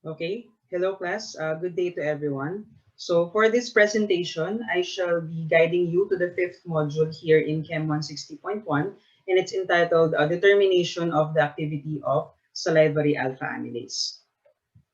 Okay, hello class. Good day to everyone. So for this presentation, I shall be guiding you to the fifth module here in Chem 160.1, and it's entitled Determination of the Activity of Salivary Alpha Amylase.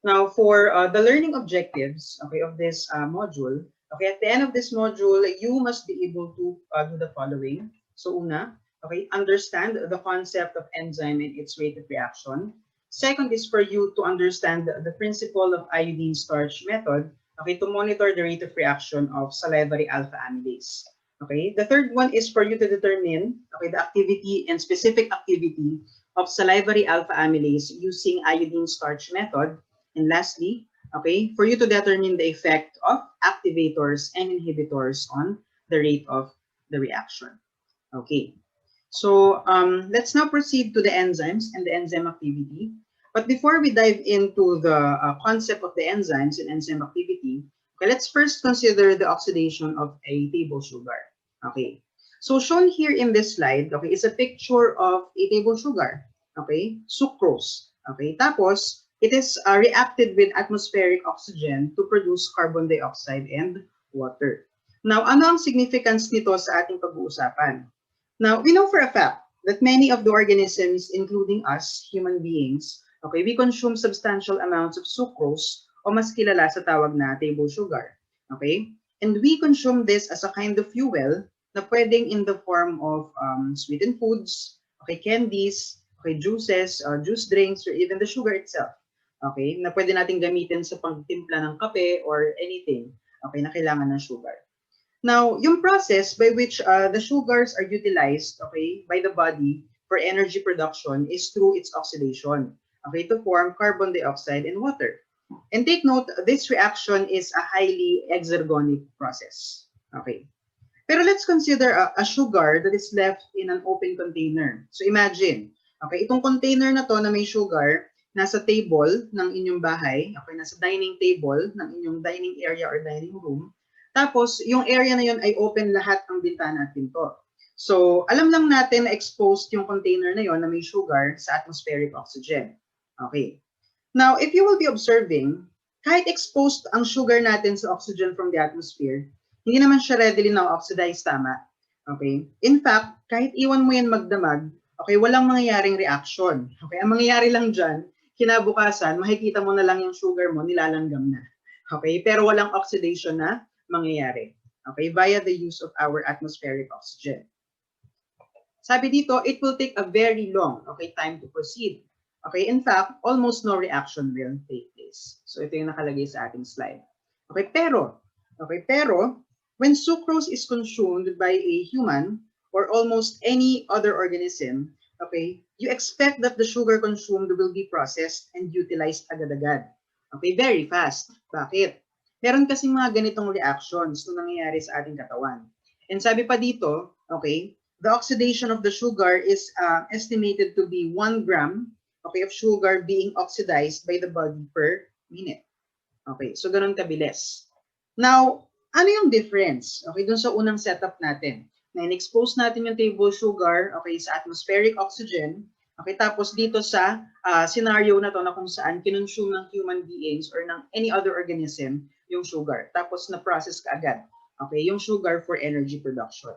Now, for the learning objectives, okay, of this module, okay, at the end of this module, you must be able to do the following. So, una, okay, understand the concept of enzyme and its rate of reaction. Second is for you to understand the principle of iodine starch method, okay, to monitor the rate of reaction of salivary alpha amylase. Okay, the third one is for you to determine, okay, the activity and specific activity of salivary alpha amylase using iodine starch method. And lastly, okay, for you to determine the effect of activators and inhibitors on the rate of the reaction. Okay, so let's now proceed to the enzymes and the enzyme activity. But before we dive into the concept of the enzymes and enzyme activity, okay, let's first consider the oxidation of a table sugar. Okay, so shown here in this slide, okay, is a picture of a table sugar. Okay, sucrose. Okay, tapos it is reacted with atmospheric oxygen to produce carbon dioxide and water. Now, ano ang significance nito sa ating pag-uusapan? Now, we know for a fact that many of the organisms, including us, human beings, okay, we consume substantial amounts of sucrose o mas kilala sa tawag na table sugar. Okay? And we consume this as a kind of fuel na pwedeng in the form of sweetened foods, okay, candies, okay, juices, juice drinks, or even the sugar itself. Okay? Na pwede natin gamitin sa pagtimpla ng kape or anything, okay, na kailangan ng sugar. Now, yung process by which the sugars are utilized, okay, by the body for energy production is through its oxidation, okay, to form carbon dioxide and water. And take note, this reaction is a highly exergonic process. Okay. Pero let's consider a sugar that is left in an open container. So imagine, okay, itong container na to na may sugar, nasa table ng inyong bahay, okay, nasa dining table ng inyong dining area or dining room. Tapos, yung area na yun ay open lahat ang bintana at pinto. So, alam lang natin na exposed yung container na yun na may sugar sa atmospheric oxygen. Okay. Now, if you will be observing, kahit exposed ang sugar natin sa oxygen from the atmosphere, hindi naman siya readily na-oxidize, tama? Okay? In fact, kahit iwan mo yan magdamag, okay, walang mangyayaring reaction. Okay? Ang mangyayari lang dyan, kinabukasan, makikita mo na lang yung sugar mo, nilalanggam na. Okay? Pero walang oxidation na mangyayari. Okay? Via the use of our atmospheric oxygen. Sabi dito, it will take a very long, okay, time to proceed. Okay? In fact, almost no reaction will take place. So, ito yung nakalagay sa ating slide. Okay? Pero, when sucrose is consumed by a human or almost any other organism, okay, you expect that the sugar consumed will be processed and utilized agad-agad. Okay, very fast. Bakit? Meron kasing mga ganitong reactions na nangyayari sa ating katawan. And sabi pa dito, okay, the oxidation of the sugar is estimated to be 1 gram, okay, of sugar being oxidized by the body per minute. Okay, so ganun kabilis. Now, ano yung difference? Okay, dun sa unang setup natin. Na in-expose natin yung table sugar, okay, sa atmospheric oxygen, okay, tapos dito sa scenario na to na kung saan kinonsume ng human beings or ng any other organism yung sugar. Tapos na-process ka agad, okay, yung sugar for energy production.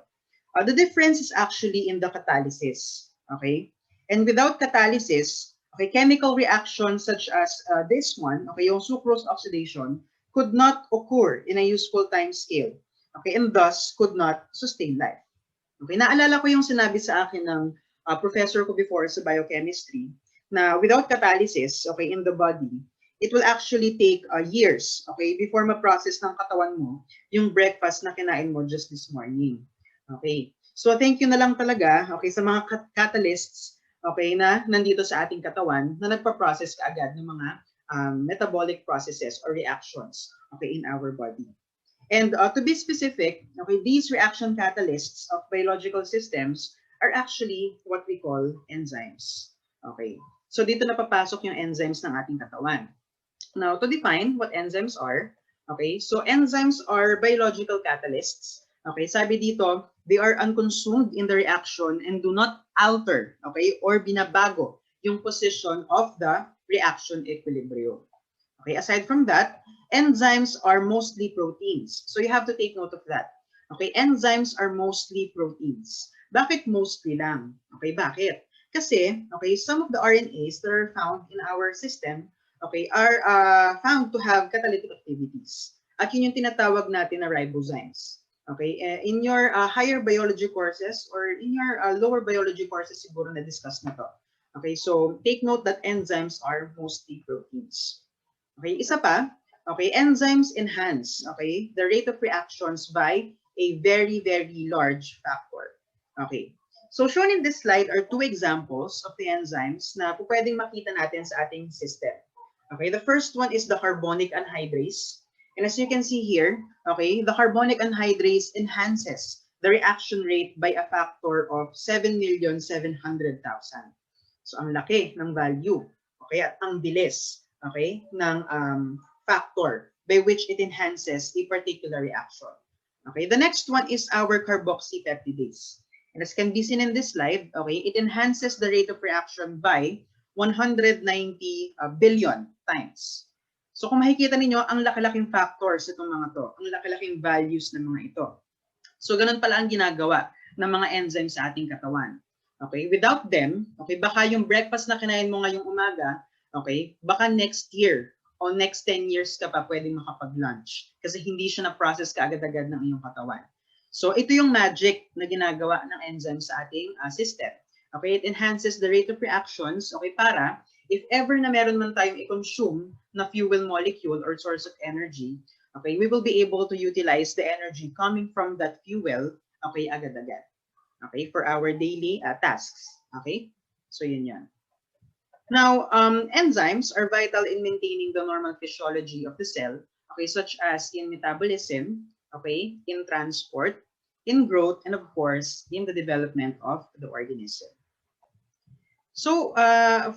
The difference is actually in the catalysis, okay? And without catalysis, okay, chemical reactions such as this one, okay, yung sucrose oxidation, could not occur in a useful time scale, okay, and thus could not sustain life. Okay, naalala ko yung sinabi sa akin ng professor ko before sa biochemistry na without catalysis, okay, in the body, it will actually take years, okay, before ma-process ng katawan mo yung breakfast na kinain mo just this morning. Okay, so thank you na lang talaga, okay, sa mga catalysts, okay, na nandito sa ating katawan na nagpa-process ka agad ng mga metabolic processes or reactions, okay, in our body. And to be specific, okay, these reaction catalysts of biological systems are actually what we call enzymes. Okay, so dito napapasok yung enzymes ng ating katawan. Now, to define what enzymes are, okay, so enzymes are biological catalysts. Okay, sabi dito, they are unconsumed in the reaction and do not alter, okay, or binabago yung position of the reaction equilibrium. Okay, aside from that, enzymes are mostly proteins. So you have to take note of that. Okay, enzymes are mostly proteins. Bakit mostly lang? Okay, bakit? Kasi, okay, some of the RNAs that are found in our system, okay, are found to have catalytic activities. At yun yung tinatawag natin na ribozymes. Okay, in your higher biology courses or in your lower biology courses, siguro na-discuss na to. Okay, so take note that enzymes are mostly proteins. Okay, isa pa, okay, enzymes enhance, okay, the rate of reactions by a very, very large factor. Okay, so shown in this slide are two examples of the enzymes na pwedeng makita natin sa ating system. Okay, the first one is the carbonic anhydrase. And as you can see here, okay, the carbonic anhydrase enhances the reaction rate by a factor of 7,700,000. So ang laki ng value, okay, at ang bilis, okay, ng factor by which it enhances a particular reaction. Okay, the next one is our carboxypeptidase. And as can be seen in this slide, okay, it enhances the rate of reaction by 190 billion times. So kung makikita ninyo, ang laki-laking factors itong mga to, ang laki-laking values ng mga ito. So ganun pala ang ginagawa ng mga enzymes sa ating katawan. Okay, without them, okay, baka yung breakfast na kinain mo ngayong umaga, okay, baka next year o next 10 years ka pa pwedeng makapag-lunch kasi hindi siya na-process kaagad-agad ng iyong katawan. So ito yung magic na ginagawa ng enzyme sa ating system. Okay, it enhances the rate of reactions, okay, para if ever na meron man tayong i-consume na fuel molecule or source of energy, okay, we will be able to utilize the energy coming from that fuel, okay, agad-agad. Okay, for our daily tasks. Okay, so yun yan. Now, enzymes are vital in maintaining the normal physiology of the cell, okay, such as in metabolism, okay, in transport, in growth, and of course, in the development of the organism. So,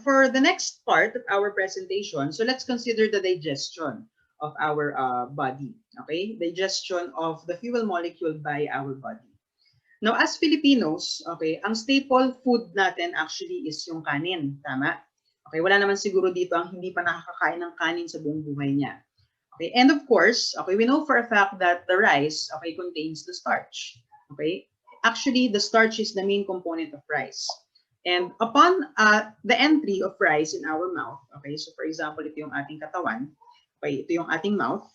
for the next part of our presentation, so let's consider the digestion of our body, okay, digestion of the fuel molecule by our body. Now, as Filipinos, okay, ang staple food natin actually is yung kanin, tama? Okay, wala naman siguro dito ang hindi pa nakakakain ng kanin sa buong buhay niya. Okay, and of course, okay, we know for a fact that the rice, okay, contains the starch. Okay, actually, the starch is the main component of rice. And upon the entry of rice in our mouth, okay, so for example, ito yung ating katawan, okay, ito yung ating mouth,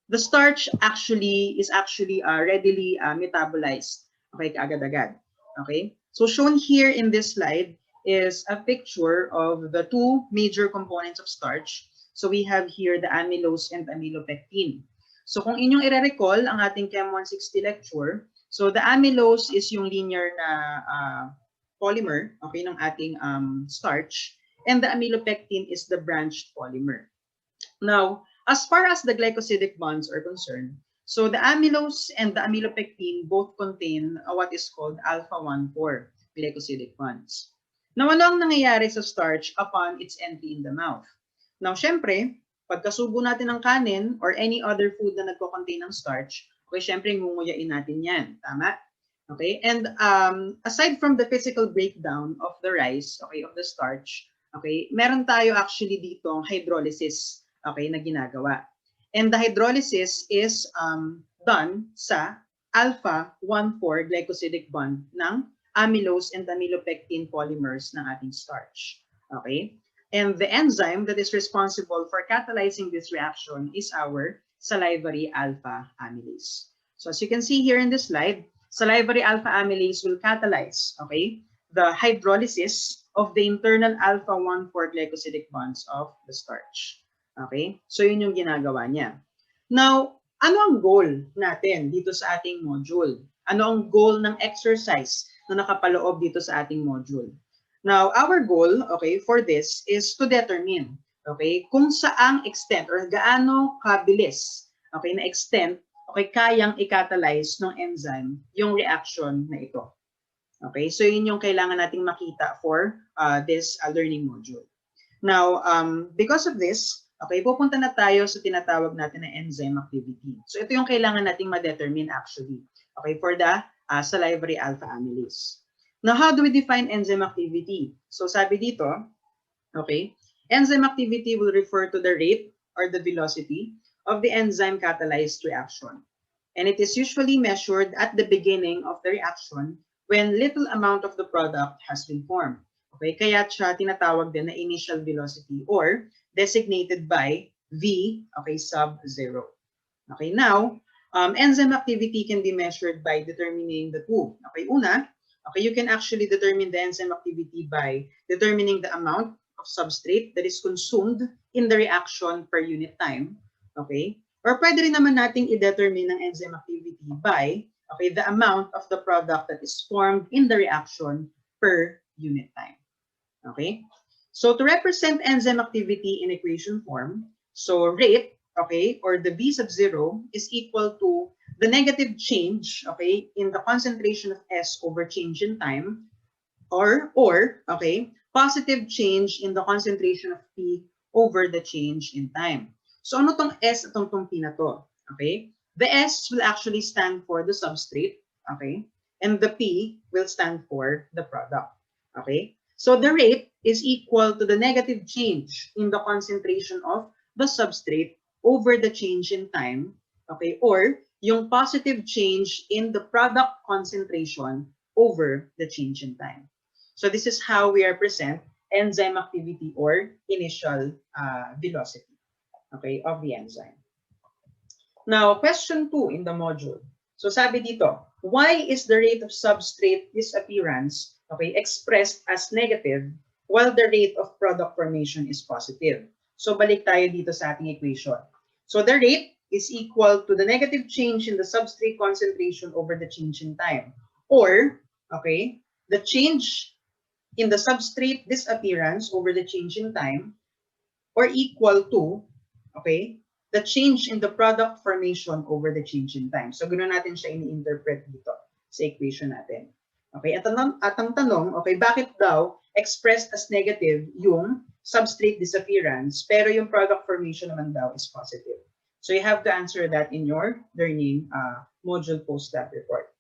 the starch is actually readily metabolized. Okay, kaagad-agad. Okay, so shown here in this slide is a picture of the two major components of starch. So we have here the amylose and amylopectin. So kung inyong i-recall ang ating Chem 160 lecture, so the amylose is yung linear na polymer, okay, ng ating starch, and the amylopectin is the branched polymer. Now, as far as the glycosidic bonds are concerned, so the amylose and the amylopectin both contain what is called alpha-1,4 glycosidic bonds. Now, ano ang nangyayari sa starch upon its entry in the mouth? Now, syempre, pagkasubo natin ng kanin or any other food na nagko-contain ng starch, okay, syempre, ngunguyain natin yan. Tama? Okay, and aside from the physical breakdown of the rice, okay, of the starch, okay, meron tayo actually dito hydrolysis, okay, na ginagawa. And the hydrolysis is done sa alpha-1,4 glycosidic bond ng amylose and amylopectin polymers ng ating starch. Okay? And the enzyme that is responsible for catalyzing this reaction is our salivary alpha amylase. So as you can see here in this slide, salivary alpha amylase will catalyze, okay, the hydrolysis of the internal alpha-1,4 glycosidic bonds of the starch. Okay? So yun yung ginagawa niya. Now, ano ang goal natin dito sa ating module? Ano ang goal ng exercise na nakapaloob dito sa ating module? Now, our goal, okay, for this is to determine, okay, kung saang extent or gaano kabilis, okay, na extent, okay, kayang i-catalyze ng enzyme yung reaction na ito. Okay, so yun yung kailangan nating makita for this learning module. Now, because of this, okay, pupunta na tayo sa tinatawag natin na enzyme activity. So ito yung kailangan nating ma-determine actually, okay, for the salivary alpha amylase. Now, how do we define enzyme activity? So sabi dito, okay, enzyme activity will refer to the rate or the velocity of the enzyme catalyzed reaction. And it is usually measured at the beginning of the reaction when little amount of the product has been formed. Okay, kaya siya tinatawag din na initial velocity or designated by V, okay, sub 0. Okay, now, enzyme activity can be measured by determining the two. Okay, una, okay, you can actually determine the enzyme activity by determining the amount of substrate that is consumed in the reaction per unit time. Okay, or pwede rin naman nating i-determine ang enzyme activity by, okay, the amount of the product that is formed in the reaction per unit time. Okay, so to represent enzyme activity in equation form, so rate, okay, or the V sub 0 is equal to the negative change, okay, in the concentration of S over change in time, or okay, positive change in the concentration of P over the change in time. So ano tong S at tong P na to? Okay, the S will actually stand for the substrate, okay, and the P will stand for the product, okay. So the rate is equal to the negative change in the concentration of the substrate over the change in time, okay, or yung positive change in the product concentration over the change in time. So this is how we represent enzyme activity or initial velocity, okay, of the enzyme. Now, question 2 in the module. So sabi dito, why is the rate of substrate disappearance, okay, expressed as negative while the rate of product formation is positive? So balik tayo dito sa ating equation. So the rate is equal to the negative change in the substrate concentration over the change in time, or, okay, the change in the substrate disappearance over the change in time, or equal to, okay, the change in the product formation over the change in time. So ganoon natin siya ini-interpret dito sa equation natin. Okay, at ang tanong, okay, bakit daw expressed as negative yung substrate disappearance pero yung product formation naman daw is positive? So you have to answer that in your learning module post-lab report.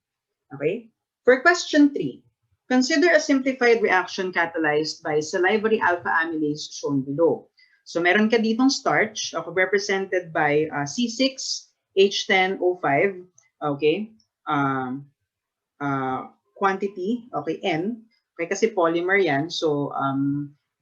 Okay? For question 3, consider a simplified reaction catalyzed by salivary alpha amylase shown below. So meron ka ditong starch, represented by C6H10O5, okay? Quantity, okay, N, okay, kasi polymer yan. So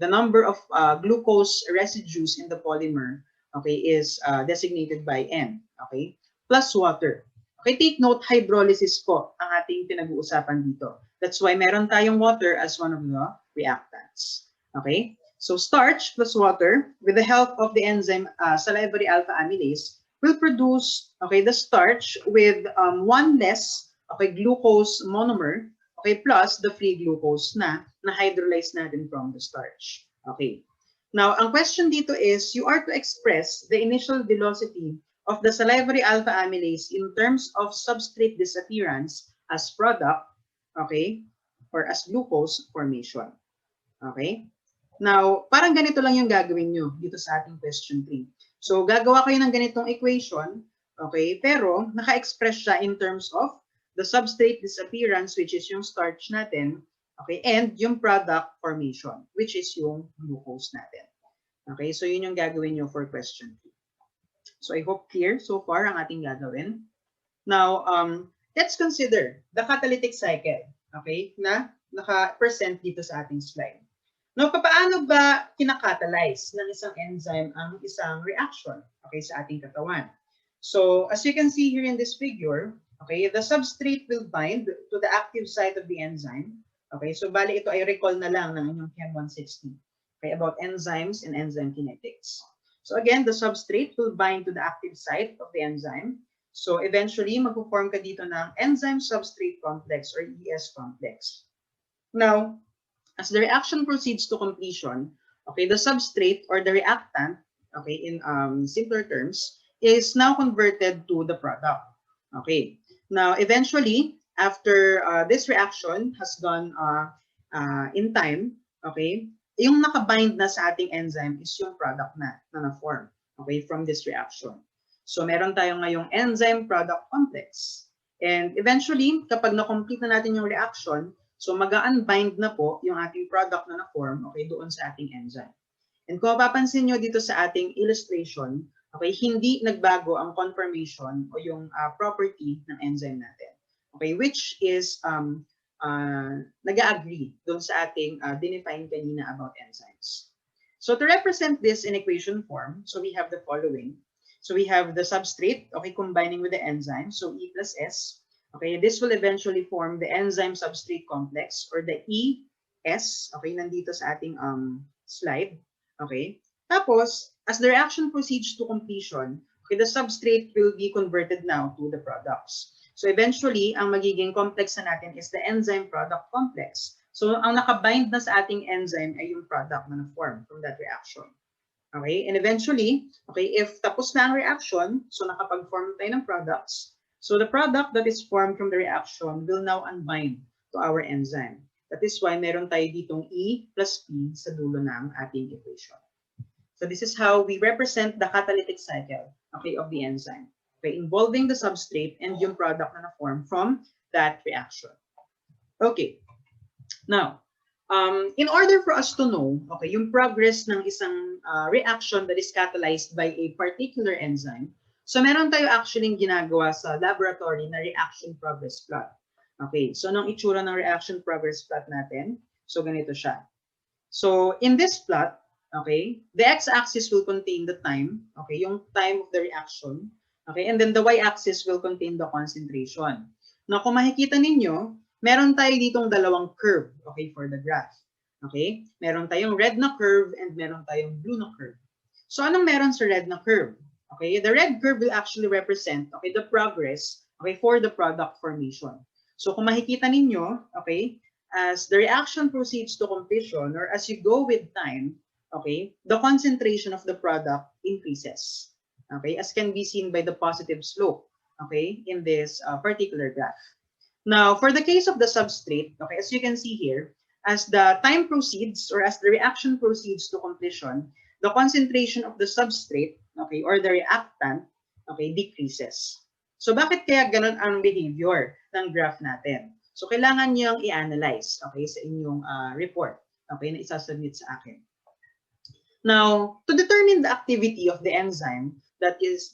the number of glucose residues in the polymer, okay, is designated by N, okay, plus water. Okay, take note, hydrolysis po ang ating pinag-uusapan dito. That's why meron tayong water as one of the reactants. Okay, so starch plus water with the help of the enzyme salivary alpha amylase will produce, okay, the starch with one less, okay, glucose monomer, okay, plus the free glucose na hydrolyze natin from the starch. Okay. Now, ang question dito is, you are to express the initial velocity of the salivary alpha amylase in terms of substrate disappearance as product, okay, or as glucose formation. Okay? Now, parang ganito lang yung gagawin nyo dito sa ating question 3. So, gagawa kayo ng ganitong equation, okay, pero naka-express siya in terms of the substrate disappearance, which is yung starch natin, okay, and yung product formation, which is yung glucose natin. Okay, so yun yung gagawin nyo for question 3. So I hope clear so far ang ating gagawin. Now, let's consider the catalytic cycle, okay, na naka-present dito sa ating slide. Now, paano ba kinakatalyze ng isang enzyme ang isang reaction, okay, sa ating katawan? So, as you can see here in this figure, okay, the substrate will bind to the active site of the enzyme. Okay, so bali ito ay recall na lang ng inyong Chem 160, okay, about enzymes and enzyme kinetics. So again, the substrate will bind to the active site of the enzyme. So eventually, magpo-form ka dito ng enzyme substrate complex or ES complex. Now, as the reaction proceeds to completion, okay, the substrate or the reactant, okay, in simpler terms, is now converted to the product. Okay. Now, eventually, after this reaction has gone in time, okay, yung nakabind na sa ating enzyme is yung product na na-form, okay, from this reaction. So, meron tayong ngayong enzyme product complex. And eventually, kapag na-complete na natin yung reaction, so mag-unbind na po yung ating product na na-form, okay, doon sa ating enzyme. And kung mapapansin nyo dito sa ating illustration, okay, hindi nagbago ang conformation o yung property ng enzyme natin. Okay, which is nag-agree doon sa ating dinefine kanina about enzymes. So to represent this in equation form, so we have the following. So we have the substrate, okay, combining with the enzyme, so E plus S. Okay, this will eventually form the enzyme substrate complex or the ES, okay, nandito sa ating slide. Okay, tapos, as the reaction proceeds to completion, okay, the substrate will be converted now to the products. So eventually, ang magiging complex na natin is the enzyme product complex. So ang nakabind na sa ating enzyme ay yung product na na-form from that reaction. Okay, and eventually, okay, if tapos na ang reaction, so nakapag-form tayo ng products, so the product that is formed from the reaction will now unbind to our enzyme. That is why meron tayo ditong E plus P sa dulo ng ating equation. So this is how we represent the catalytic cycle, okay, of the enzyme, okay, involving the substrate and yung product na na-form from that reaction. Okay, now, in order for us to know, okay, yung progress ng isang reaction that is catalyzed by a particular enzyme, so meron tayo actually ginagawa sa laboratory na reaction progress plot. Okay, so anong itsura ng reaction progress plot natin? So ganito siya. So in this plot, okay, the x-axis will contain the time, okay, yung time of the reaction, okay, and then the y-axis will contain the concentration. Now kung makikita ninyo, meron tayo ditong dalawang curve, okay, for the graph. Okay, meron tayong red na curve and meron tayong blue na curve. So anong meron sa red na curve? Okay, the red curve will actually represent, okay, the progress, okay, for the product formation. So kung makikita ninyo, okay, as the reaction proceeds to completion or as you go with time, okay, the concentration of the product increases. Okay, as can be seen by the positive slope, okay, in this particular graph. Now, for the case of the substrate, okay, as you can see here, as the time proceeds or as the reaction proceeds to completion, the concentration of the substrate, okay, or the reactant, okay, decreases. So bakit kaya ganun ang behavior ng graph natin? So kailangan niyong i-analyze, okay, sa inyong report, okay, na isasubmit sa akin. Now, to determine the activity of the enzyme that is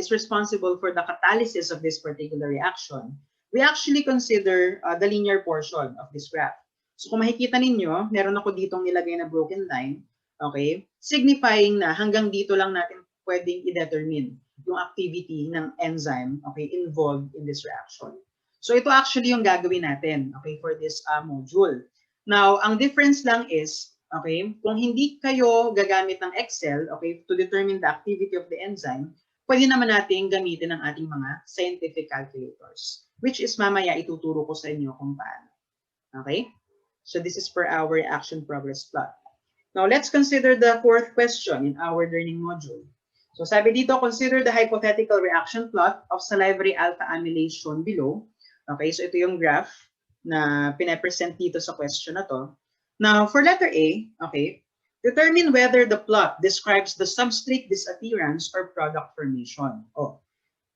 responsible for the catalysis of this particular reaction, we actually consider the linear portion of this graph. So kung makikita ninyo, meron ako ditong nilagay na broken line, okay, signifying na hanggang dito lang natin pwedeng i-determine yung activity ng enzyme, okay, involved in this reaction. So ito actually yung gagawin natin, okay, for this module. Now, ang difference lang is, okay, kung hindi kayo gagamit ng Excel, okay, to determine the activity of the enzyme, pwede naman natin gamitin ang ating mga scientific calculators, which is mamaya ituturo ko sa inyo kung paano. Okay? So this is for our reaction progress plot. Now, let's consider the fourth question in our learning module. So sabi dito, consider the hypothetical reaction plot of salivary alpha amylase shown below. Okay, so ito yung graph na pinapresent dito sa question na to. Now, for letter A, okay, determine whether the plot describes the substrate disappearance or product formation. Oh,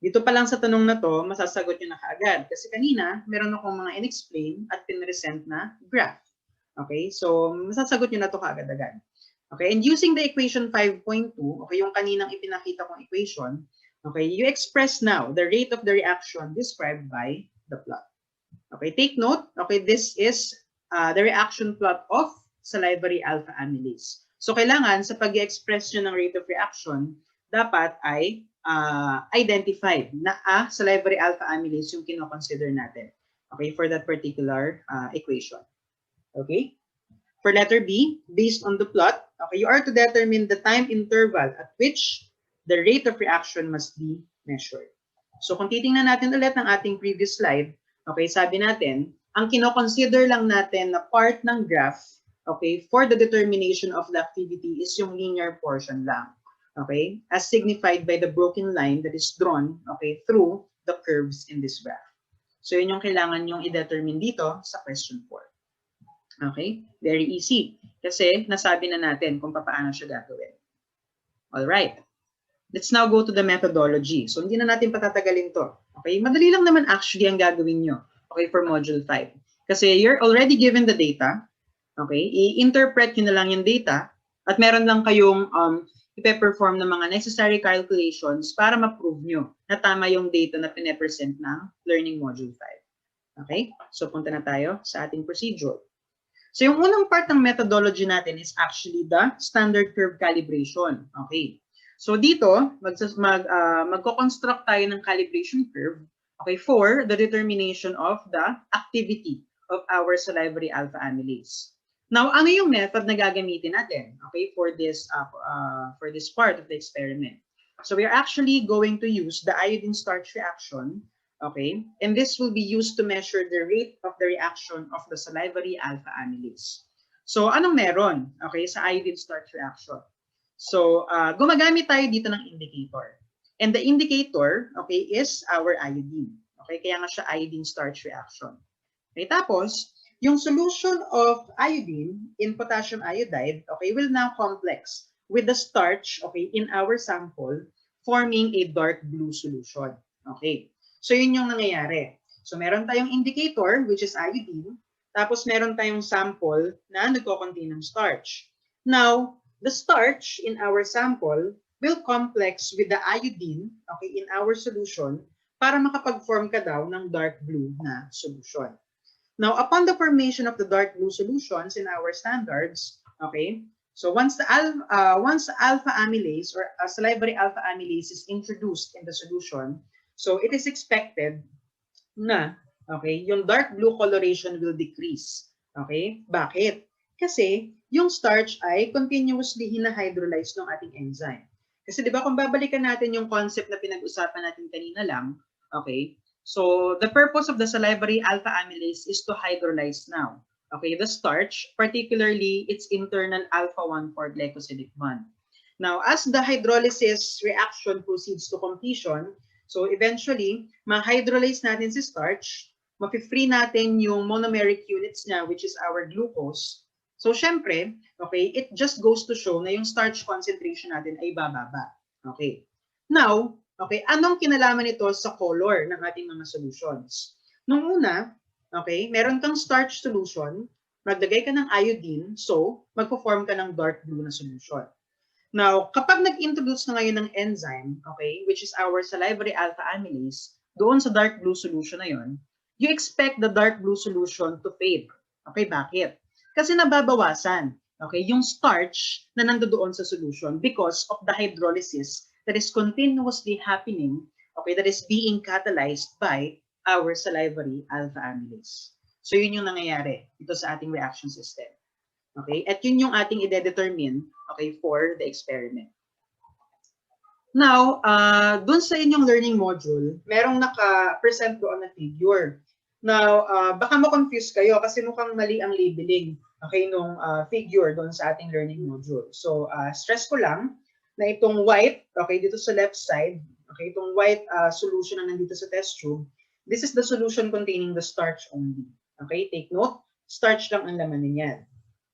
dito pa lang sa tanong na to, masasagot nyo na kaagad. Kasi kanina, meron akong mga in-explain at pinresent na graph. Okay, so masasagot nyo na to kaagad-agad. Okay, and using the equation 5.2, okay, yung kaninang ipinakita kong equation, okay, you express now the rate of the reaction described by the plot. Okay, take note, okay, this is the reaction plot of salivary alpha amylase. So kailangan sa pag-express nyo ng rate of reaction, dapat ay identified na salivary alpha amylase yung kino-consider natin, okay, for that particular equation. Okay? For letter B, based on the plot, okay, you are to determine the time interval at which the rate of reaction must be measured. So kung titingnan natin ulit ng ating previous slide, okay, sabi natin, ang kino-consider lang natin na part ng graph, okay, for the determination of the activity is yung linear portion lang. Okay, as signified by the broken line that is drawn, okay, through the curves in this graph. So yun yung kailangan yung i-determine dito sa question 4. Okay, very easy. Kasi nasabi na natin kung paano siya gagawin. Alright, let's now go to the methodology. So hindi na natin patatagalin to. Okay, madali lang naman actually ang gagawin nyo, okay, for module 5. Kasi you're already given the data, okay, i-interpret nyo na lang yung data, At meron lang kayong ipe-perform ng mga necessary calculations para ma-prove nyo na tama yung data na pine-present ng Learning Module 5. Okay? So, punta na tayo sa ating procedure. So, yung unang part ng methodology natin is actually the standard curve calibration. Okay? So, dito, magko-construct tayo ng calibration curve, okay, for the determination of the activity of our salivary alpha amylase. Now, ano yung method na gagamitin natin, okay, for this part of the experiment? So, we are actually going to use the iodine-starch reaction, okay, and this will be used to measure the rate of the reaction of the salivary alpha amylase. So, anong meron, okay, sa iodine-starch reaction? So, gumagamit tayo dito ng indicator. And the indicator, okay, is our iodine. Okay, kaya nga siya iodine-starch reaction. Okay, tapos, yung solution of iodine in potassium iodide, okay, will now complex with the starch, okay, in our sample, forming a dark blue solution. Okay, so yun yung nangyayari. So meron tayong indicator, which is iodine, tapos meron tayong sample na nagko-contain ng starch. Now, the starch in our sample will complex with the iodine, okay, in our solution para makapag-form ka daw ng dark blue na solution. Now, upon the formation of the dark blue solutions in our standards, okay, so once alpha amylase or salivary alpha amylase is introduced in the solution, so it is expected na, okay, yung dark blue coloration will decrease. Okay? Bakit? Kasi yung starch ay continuously hinahydrolyze ng ating enzyme. Kasi di ba kung babalikan natin yung concept na pinag-usapan natin kanina lang, okay, so the purpose of the salivary alpha amylase is to hydrolyze now. Okay, the starch, particularly its internal alpha-1 for glycosidic bond. Now, as the hydrolysis reaction proceeds to completion, so eventually, ma-hydrolyze natin si starch, ma-free natin yung monomeric units niya, which is our glucose. So, syempre, okay, it just goes to show na yung starch concentration natin ay bababa. Okay. Now, okay, anong kinalaman nito sa color ng ating mga solutions? Nung una, okay, meron kang starch solution, maglagay ka ng iodine, so magpo-form ka ng dark blue na solution. Now, kapag nag-introduce na ngayon ng enzyme, okay, which is our salivary alpha amylase, doon sa dark blue solution na yon, you expect the dark blue solution to fade. Okay, bakit? Kasi nababawasan, okay, yung starch na nandoon sa solution because of the hydrolysis that is continuously happening, okay, that is being catalyzed by our salivary alpha amylase. So yun yung nangyayari ito sa ating reaction system. Okay? At yun yung ating i-determine, okay, for the experiment. Now, dun sa inyong learning module, merong naka-present doon na figure. Now, baka ma-confuse kayo kasi mukhang mali ang labeling, okay, nung figure doon sa ating learning module. So, stress ko lang na itong white, okay, dito sa left side, okay, itong white solution na nandito sa test tube, this is the solution containing the starch only. Okay, take note, starch lang ang laman niyan.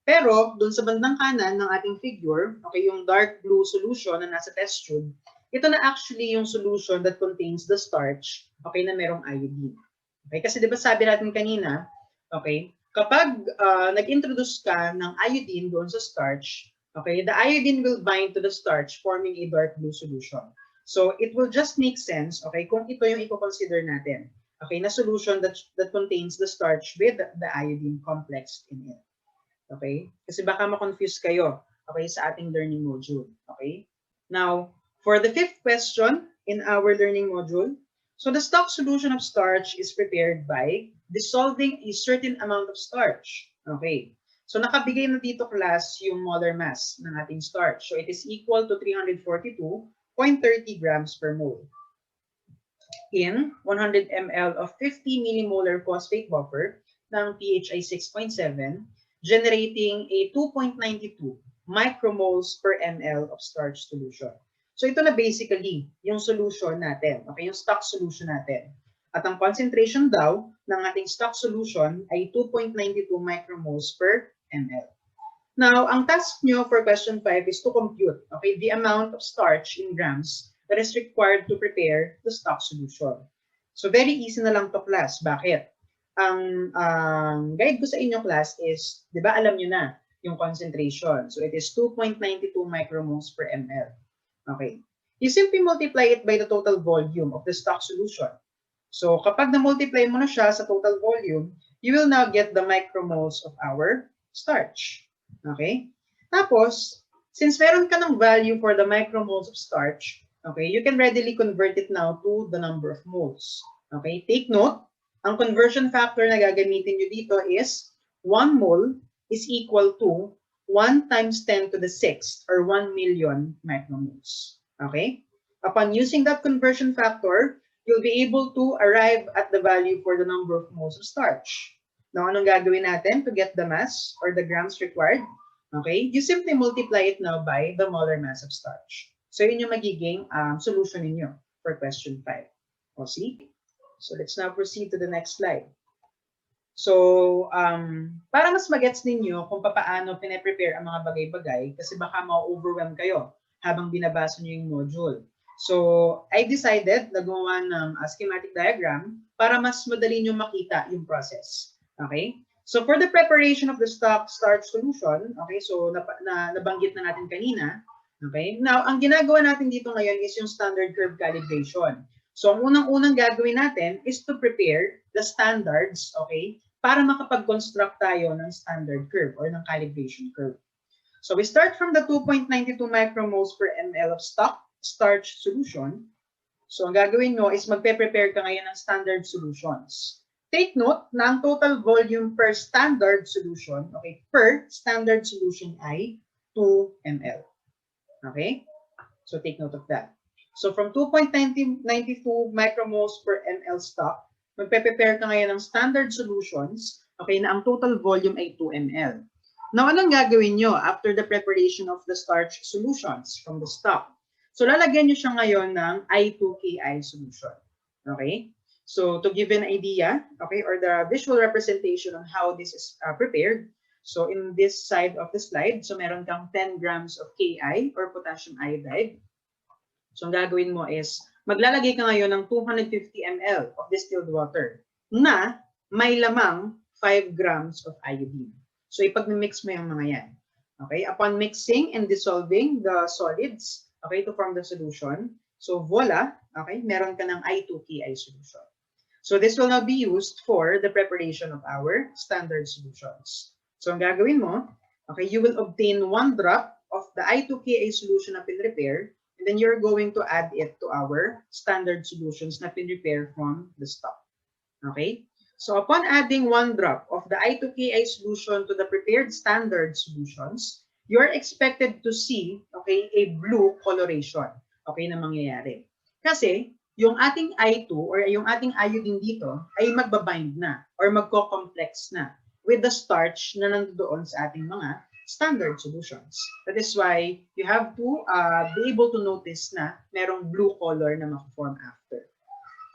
Pero, dun sa bandang kanan ng ating figure, okay, yung dark blue solution na nasa test tube, ito na actually yung solution that contains the starch, okay, na merong iodine. Okay, kasi di ba sabi natin kanina, okay, kapag nag-introduce ka ng iodine doon sa starch, okay, the iodine will bind to the starch forming a dark blue solution. So, it will just make sense, okay, kung ito yung i-consider natin. Okay, na solution that contains the starch with the iodine complex in it. Okay? Kasi baka ma-confuse kayo, okay, sa ating learning module. Okay? Now, for the fifth question in our learning module, so the stock solution of starch is prepared by dissolving a certain amount of starch. Okay? So, nakabigay na dito class yung molar mass ng ating starch. So, it is equal to 342.30 grams per mole. In 100 ml of 50 millimolar phosphate buffer ng pH ay 6.7, generating a 2.92 micromoles per ml of starch solution. So ito na basically yung solution natin, okay, yung stock solution natin. At ang concentration daw ng ating stock solution ay 2.92 micromoles per ml. Now, ang task nyo for question 5 is to compute, okay, the amount of starch in grams that is required to prepare the stock solution. So, very easy na lang to class. Bakit? Ang guide ko sa inyo class is, di ba alam nyo na, yung concentration. So it is 2.92 micromoles per ml. Okay. You simply multiply it by the total volume of the stock solution. So kapag na-multiply mo na siya sa total volume, you will now get the micromoles of our starch. Okay? Tapos, since meron ka ng value for the micromoles of starch, okay, you can readily convert it now to the number of moles. Okay? Take note, ang conversion factor na gagamitin nyo dito is 1 mole is equal to 1 times 10 to the 6th or 1 million micromoles. Okay? Upon using that conversion factor, you'll be able to arrive at the value for the number of moles of starch. Now, anong gagawin natin to get the mass or the grams required? Okay? You simply multiply it now by the molar mass of starch. So, yun yung magiging solution ninyo for question 5. O, see? So, let's now proceed to the next slide. So, para mas magets ninyo kung paano pine-prepare ang mga bagay-bagay, kasi baka ma-overwhelm kayo habang binabasa nyo yung module. So, I decided na gumawa ng schematic diagram para mas madali nyo makita yung process. Okay? So, for the preparation of the stock starch solution, okay, so nabanggit na natin kanina, okay? Now, ang ginagawa natin dito ngayon is yung standard curve calibration. So, ang unang-unang gagawin natin is to prepare the standards, okay, para makapag-construct tayo ng standard curve or ng calibration curve. So, we start from the 2.92 micromoles per ml of stock starch solution. So, ang gagawin nyo is magpe-prepare ka ngayon ng standard solutions. Take note na ang total volume per standard solution, okay, per standard solution ay 2 ml. Okay? So, take note of that. So, from 2.92 micromoles per ml stock, magpe-prepare ka ngayon ng standard solutions, okay, na ang total volume ay 2 ml. Now, anong gagawin nyo after the preparation of the starch solutions from the stock? So, lalagyan nyo siya ngayon ng I2KI solution. Okay? So, to give an idea, okay, or the visual representation on how this is prepared, so in this side of the slide, so meron kang 10 grams of Ki or potassium iodide. So, ang gagawin mo is, maglalagay ka ngayon ng 250 ml of distilled water na may lamang 5 grams of iodine. So, ipag-mix mo yung mga yan. Okay? Upon mixing and dissolving the solids, okay, to form the solution, so voila, okay, meron ka ng I2KI solution. So, this will now be used for the preparation of our standard solutions. So, ang gagawin mo, okay, you will obtain 1 drop of the I2KI solution na pinrepare, and then you're going to add it to our standard solutions na pinrepare from the stock. Okay? So, upon adding 1 drop of the I2KI solution to the prepared standard solutions, you're expected to see, okay, a blue coloration, okay, na mangyayari. Kasi, yung ating I2 or yung ating iodine dito ay magbabind na or magko-complex na with the starch na nandoon sa ating mga standard solutions. That is why you have to be able to notice na merong blue color na ma-form after.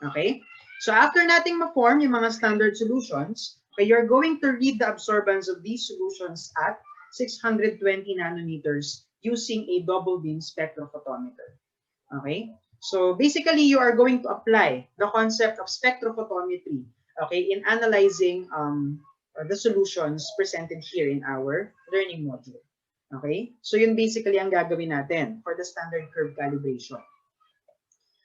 Okay? So after nating ma-form yung mga standard solutions, okay, you're going to read the absorbance of these solutions at 620 nanometers using a double beam spectrophotometer. Okay? So basically, you are going to apply the concept of spectrophotometry, okay, in analyzing the solutions presented here in our learning module. Okay? So yun basically ang gagawin natin for the standard curve calibration.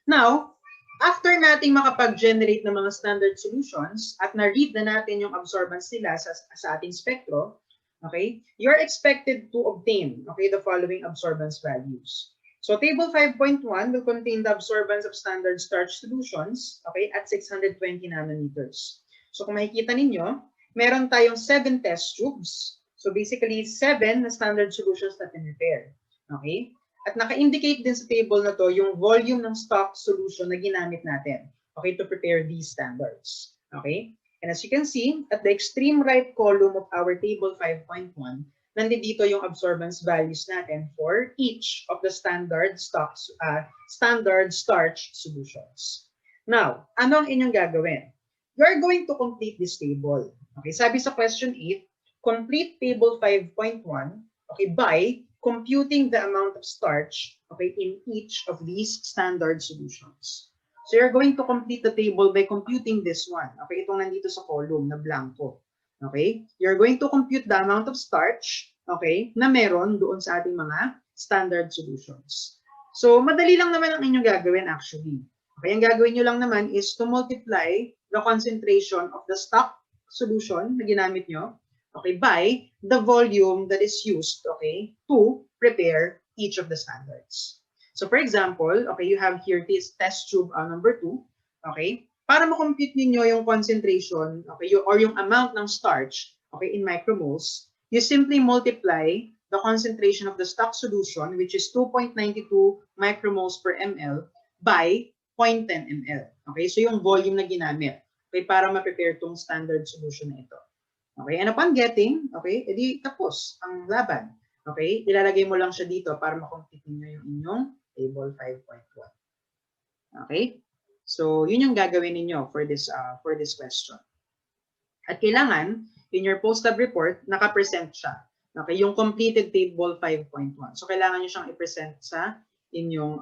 Now, after nating makapag-generate ng mga standard solutions at na-read na natin yung absorbance nila sa ating spectro, okay, you're expected to obtain, okay, the following absorbance values. So table 5.1 will contain the absorbance of standard starch solutions, okay, at 620 nanometers. So kung makikita ninyo, meron tayong 7 test tubes. So basically, 7 na standard solutions na pinrepare. Okay? At naka-indicate din sa table na to yung volume ng stock solution na ginamit natin, okay, to prepare these standards. Okay? And as you can see, at the extreme right column of our table 5.1, nandito yung absorbance values natin for each of the standard starch solutions. Now, ano ang inyong gagawin? You are going to complete this table. Okay, sabi sa question 8, complete table 5.1, okay, by computing the amount of starch, okay, in each of these standard solutions. So you're going to complete the table by computing this one. Okay, itong nandito sa column na blanco. Okay, you're going to compute the amount of starch okay, na meron doon sa ating mga standard solutions. So, madali lang naman ang inyong gagawin actually. Okay, ang gagawin nyo lang naman is to multiply the concentration of the stock solution na ginamit nyo, okay, by the volume that is used, okay, to prepare each of the standards. So, for example, okay, you have here this test tube number 2, okay, para ma-compute ninyo yung concentration, okay, or yung amount ng starch, okay, in micromoles, you simply multiply the concentration of the stock solution, which is 2.92 micromoles per ml, by 0.10 ml. Okay, so yung volume na ginamit, okay, para ma-prepare tong standard solution na ito. Okay, and upon getting, okay, edi tapos ang laban. Okay, ilalagay mo lang siya dito para ma-compute niyo yung inyong table 5.1. Okay, so yun yung gagawin niyo for this question. At kailangan, in your post-lab report, naka-present siya. Okay, yung completed table 5.1. So, kailangan nyo siyang i-present sa inyong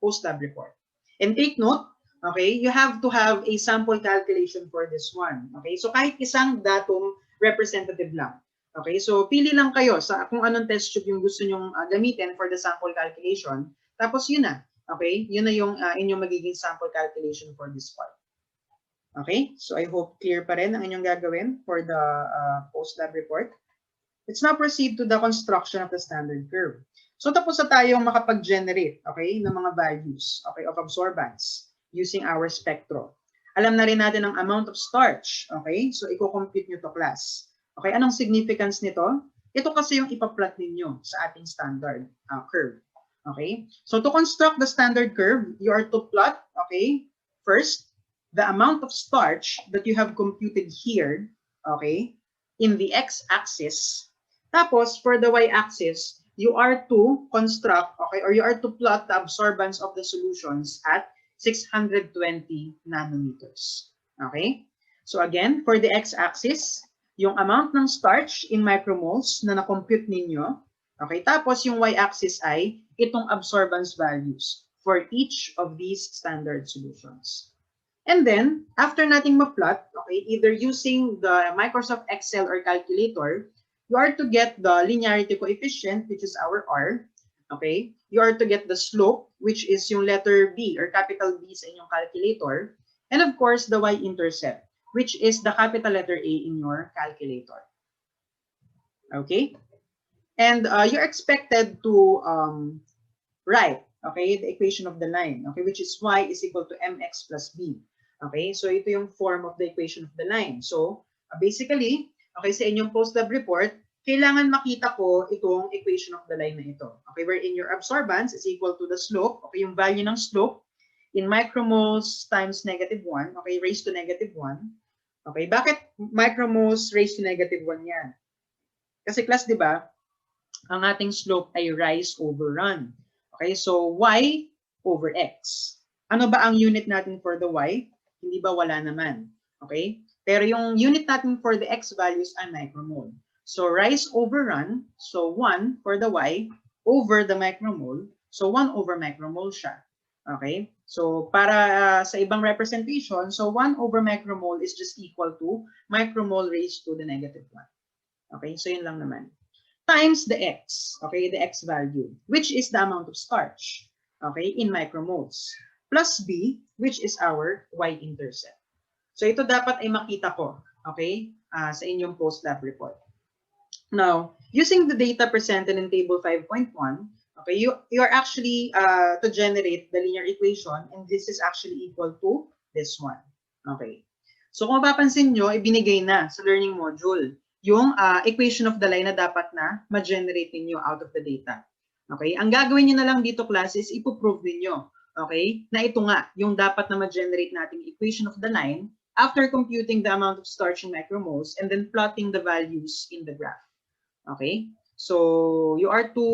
post-lab report. And take note, okay, you have to have a sample calculation for this one. Okay, so kahit isang datum representative lang. Okay, so pili lang kayo sa kung anong test tube yung gusto nyong gamitin for the sample calculation. Tapos yun na. Okay, yun na yung inyong magiging sample calculation for this part. Okay, so I hope clear pa rin ang inyong gagawin for the post-lab report. Let's now proceed to the construction of the standard curve. So tapos na tayong makapag-generate, okay, ng mga values, okay, of absorbance using our spectro. Alam na rin natin ang amount of starch, okay? So i-compute nyo to class. Okay, anong significance nito? Ito kasi yung ipa-plot ninyo sa ating standard curve. Okay? So to construct the standard curve, you are to plot, okay, first, the amount of starch that you have computed here, okay, in the x-axis. Tapos, for the y-axis, you are to construct, okay, or you are to plot the absorbance of the solutions at 620 nanometers. Okay? So again, for the x-axis, yung amount ng starch in micromoles na na-compute ninyo, okay, tapos yung y-axis ay itong absorbance values for each of these standard solutions. And then, after nating ma-plot, okay, either using the Microsoft Excel or calculator, you are to get the linearity coefficient, which is our R, okay? You are to get the slope, which is yung letter B or capital B sa inyong calculator, and of course, the y-intercept, which is the capital letter A in your calculator. Okay? And you're expected to write, okay, the equation of the line, okay, which is y is equal to mx plus b. Okay, so ito yung form of the equation of the line. So, basically, okay, sa inyong post-lab report, kailangan makita ko itong equation of the line na ito. Okay, wherein your absorbance is equal to the slope, okay, yung value ng slope in micromoles times -1, okay, raised to -1. Okay, bakit micromoles raised to -1 yan? Kasi class, di ba, ang ating slope ay rise over run. Okay, so y over x. Ano ba ang unit natin for the y? Hindi ba wala naman? Okay? Pero yung unit natin for the x values ay micromole. So rise over run, so 1 for the y over the micromole. So 1 over micromole siya. Okay? So para sa ibang representation, so 1 over micromole is just equal to micromole raised to the -1. Okay? So yun lang naman. Times the x, okay, the x value, which is the amount of starch, okay, in micromoles, plus b, which is our y-intercept. So ito dapat ay makita ko, okay, sa inyong post-lab report. Now, using the data presented in table 5.1, okay, you are actually to generate the linear equation, and this is actually equal to this one. Okay. So kung mapapansin nyo, ibinigay na sa learning module yung equation of the line na dapat na ma-generate ninyo out of the data. Okay? Ang gagawin nyo na lang dito, class, is ipoprove ninyo, okay, na ito nga, yung dapat na ma-generate nating equation of the line after computing the amount of starch in micromoles and then plotting the values in the graph. Okay? So, you are to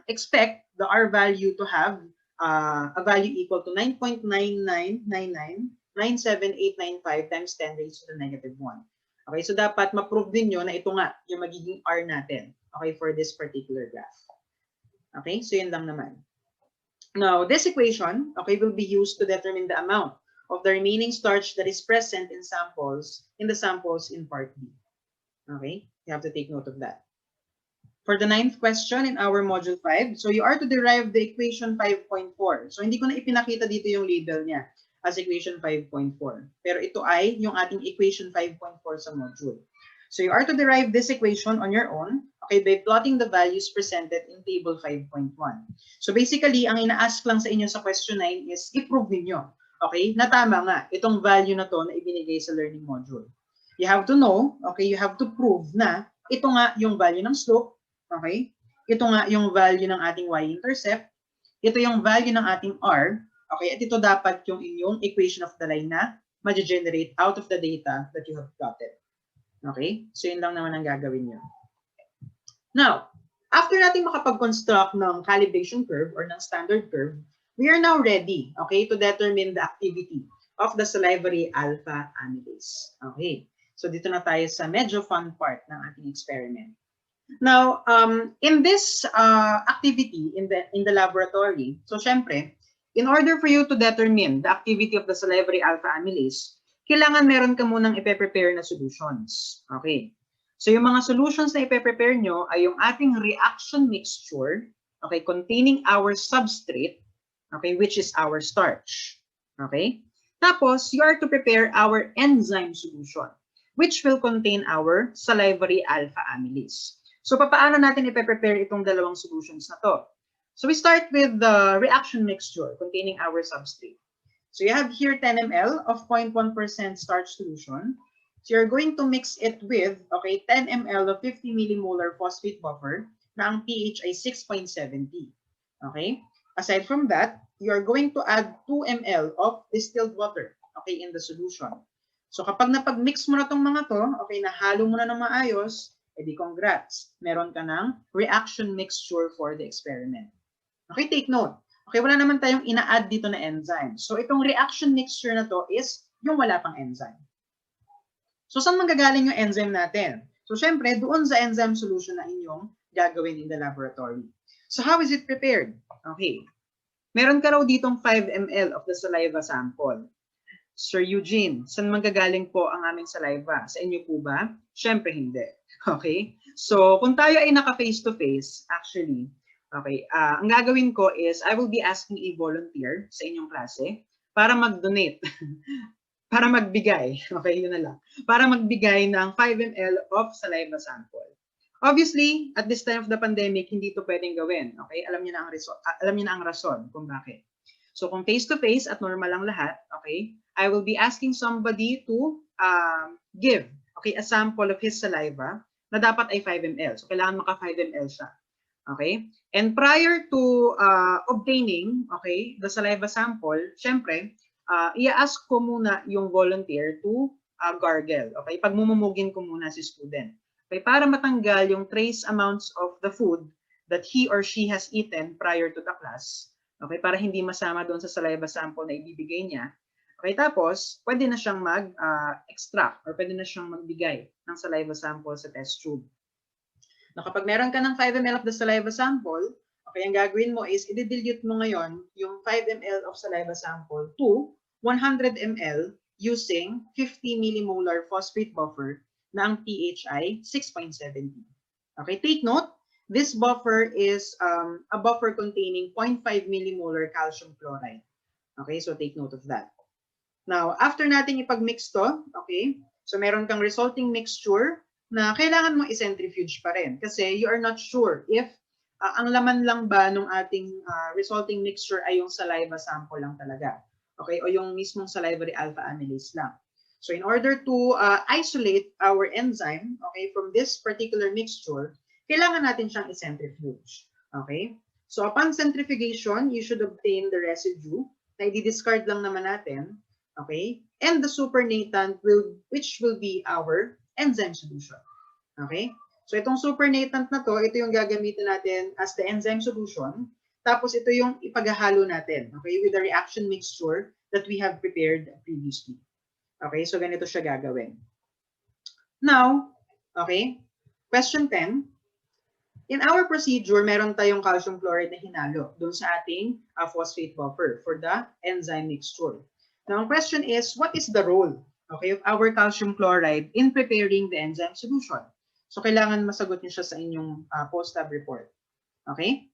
expect the R value to have a value equal to 9.999997895 times 10 raised to the -1. Okay, so dapat ma-prove din nyo na ito nga yung magiging R natin, okay, for this particular graph. Okay, so yun lang naman. Now, this equation, okay, will be used to determine the amount of the remaining starch that is present in the samples in part B. Okay, you have to take note of that. For the 9th question in our Module 5, so you are to derive the equation 5.4. So hindi ko na ipinakita dito yung label niya as equation 5.4. Pero ito ay yung ating equation 5.4 sa module. So you are to derive this equation on your own, okay, by plotting the values presented in table 5.1. So basically, ang ina-ask lang sa inyo sa question 9 is i-prove ninyo, okay, na tama nga itong value na to na ibinigay sa learning module. You have to know, okay, you have to prove na ito nga yung value ng slope, okay, ito nga yung value ng ating y-intercept, ito yung value ng ating r, okay, at ito dapat yung inyong equation of the line na ma-generate out of the data that you have plotted. Okay? So, yun lang naman ang gagawin nyo. Now, after natin makapag-construct ng calibration curve or ng standard curve, we are now ready, okay, to determine the activity of the salivary alpha amylase. Okay? So, dito na tayo sa medyo fun part ng ating experiment. Now, in this activity in the laboratory, so syempre, in order for you to determine the activity of the salivary alpha amylase, kailangan meron ka munang ipe-prepare na solutions. Okay. So yung mga solutions na ipe-prepare nyo ay yung ating reaction mixture, okay, containing our substrate, okay, which is our starch. Okay. Tapos, you are to prepare our enzyme solution, which will contain our salivary alpha amylase. So paano natin ipe-prepare itong dalawang solutions na to? So we start with the reaction mixture containing our substrate. So you have here 10 ml of 0.1% starch solution. So you're going to mix it with, okay, 10 ml of 50 millimolar phosphate buffer na ang pH ay 6.70. Okay? Aside from that, you're going to add 2 ml of distilled water, okay, in the solution. So kapag napag-mix mo na tong mga to, okay, nahalo mo na ng maayos, edi congrats. Meron ka ng reaction mixture for the experiment. Okay, take note. Okay, wala naman tayong ina-add dito na enzyme. So, itong reaction mixture na to is yung wala pang enzyme. So, saan manggagaling yung enzyme natin? So, syempre, doon sa enzyme solution na inyong gagawin in the laboratory. So, how is it prepared? Okay. Meron ka raw ditong 5 ml of the saliva sample. Sir Eugene, saan manggagaling po ang aming saliva? Sa inyo po ba? Syempre, hindi. Okay? So, kung tayo ay naka-face-to-face, actually, okay, ang gagawin ko is I will be asking a volunteer sa inyong klase para mag-donate, para magbigay, okay, yun na lang, para magbigay ng 5 ml of saliva sample. Obviously, at this time of the pandemic, hindi ito pwedeng gawin, okay? Alam niyo na ang rason kung bakit. So, kung face-to-face at normal lang lahat, okay, I will be asking somebody to give, okay, a sample of his saliva na dapat ay 5 ml. So, kailangan maka 5 ml siya. Okay? And prior to obtaining, okay, the saliva sample, syempre, i-ask ko muna yung volunteer to gargle. Okay? Pagmumumugin ko muna si student. Okay? Para matanggal yung trace amounts of the food that he or she has eaten prior to the class. Okay? Para hindi masama doon sa saliva sample na ibibigay niya. Okay? Tapos, pwede na siyang mag-extract or pwede na siyang magbigay ng saliva sample sa test tube. Na kapag meron ka ng 5 ml of the saliva sample, okay, ang gagawin mo is i-dilute mo ngayon yung 5 ml of saliva sample to 100 ml using 50 millimolar phosphate buffer na ang pH ay 6.70. Okay, take note, this buffer is a buffer containing 0.5 millimolar calcium chloride. Okay, so take note of that. Now, after natin ipag-mix to, okay, so meron kang resulting mixture na kailangan mo i-centrifuge pa rin kasi you are not sure if ang laman lang ba ng ating resulting mixture ay yung saliva sample lang talaga. Okay? O yung mismong salivary alpha amylase lang. So in order to isolate our enzyme, okay, from this particular mixture, kailangan natin siyang i-centrifuge. Okay? So upon centrifugation, you should obtain the residue na i-discard lang naman natin. Okay? And the supernatant which will be our enzyme solution. Okay? So itong supernatant na to, ito yung gagamitin natin as the enzyme solution. Tapos ito yung ipaghahalo natin, okay, with the reaction mixture that we have prepared previously. Okay? So ganito siya gagawin. Now, okay, question 10. In our procedure, meron tayong calcium chloride na hinalo doon sa ating phosphate buffer for the enzyme mixture. Now, ang question is, what is the role, okay, of our calcium chloride in preparing the enzyme solution? So, kailangan masagot nyo siya sa inyong post-tab report. Okay?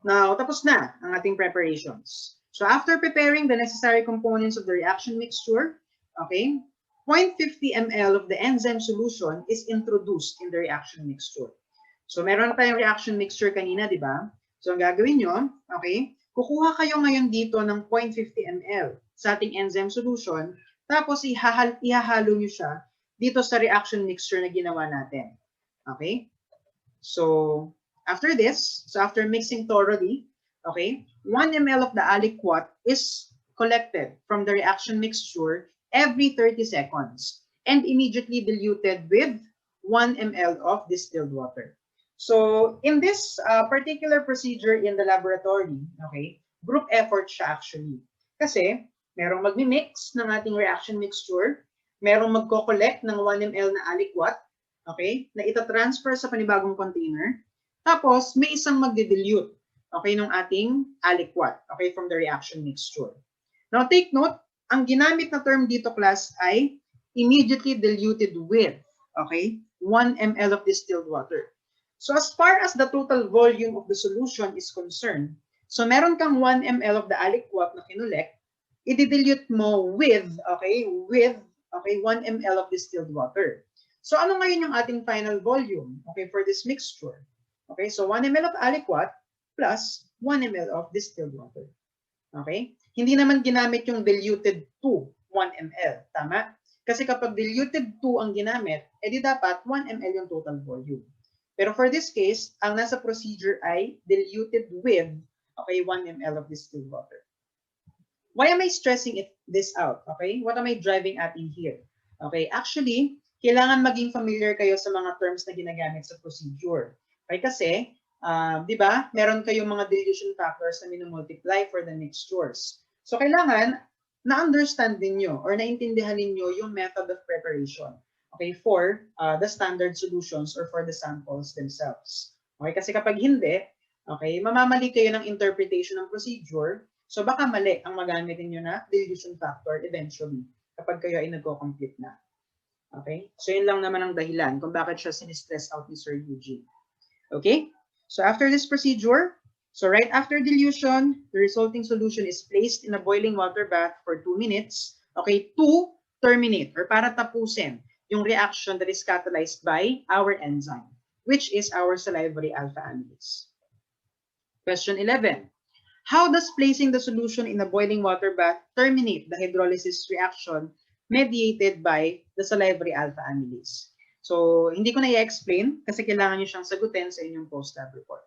Now, tapos na ang ating preparations. So, after preparing the necessary components of the reaction mixture, okay, 0.50 ml of the enzyme solution is introduced in the reaction mixture. So, meron tayong reaction mixture kanina, di ba? So, ang gagawin nyo, okay, kukuha kayo ngayon dito ng 0.50 ml sa ating enzyme solution, tapos ihahalo nyo siya dito sa reaction mixture na ginawa natin. Okay? So, after this, after mixing thoroughly, okay, 1 ml of the aliquot is collected from the reaction mixture every 30 seconds and immediately diluted with 1 ml of distilled water. So, in this particular procedure in the laboratory, okay, group effort siya actually. Kasi, merong magmi-mix ng ating reaction mixture, merong magko-collect ng 1 ml na aliquot, okay, na ita-transfer sa panibagong container. Tapos, may isang magdi-dilute, okay, ng ating aliquot, okay, from the reaction mixture. Now, take note, ang ginamit na term dito, class, ay immediately diluted with, okay, 1 ml of distilled water. So, as far as the total volume of the solution is concerned, so meron kang 1 ml of the aliquot na kinulek, i-dilute mo with, okay, 1 ml of distilled water. So, ano ngayon yung ating final volume, okay, for this mixture? Okay, so 1 ml of aliquot plus 1 ml of distilled water. Okay? Hindi naman ginamit yung diluted to 1 ml. Tama? Kasi kapag diluted to ang ginamit, edi dapat 1 ml yung total volume. Pero for this case, ang nasa procedure ay diluted with, okay, 1 ml of distilled water. Why am I stressing this out? Okay? What am I driving at in here? Okay? Actually, kailangan maging familiar kayo sa mga terms na ginagamit sa procedure. Okay? Kasi, di ba, meron kayong mga dilution factors na minumultiply for the mixtures. So, kailangan na-understand ninyo or naintindihan ninyo yung method of preparation, okay, for the standard solutions or for the samples themselves. Okay? Kasi kapag hindi, okay, mamamali kayo ng interpretation ng procedure, so baka mali ang magamit ninyo na dilution factor eventually kapag kayo ay nagko-complete na. Okay? So, yun lang naman ang dahilan kung bakit siya sinistress out ni Sir Eugene. Okay? So, after this procedure, so right after dilution, the resulting solution is placed in a boiling water bath for 2 minutes, okay, to terminate or para tapusin yung reaction that is catalyzed by our enzyme, which is our salivary alpha amylase. Question 11. How does placing the solution in a boiling water bath terminate the hydrolysis reaction mediated by the salivary alpha amylase? So, hindi ko na i-explain kasi kailangan nyo siyang sagutin sa inyong post-lab report.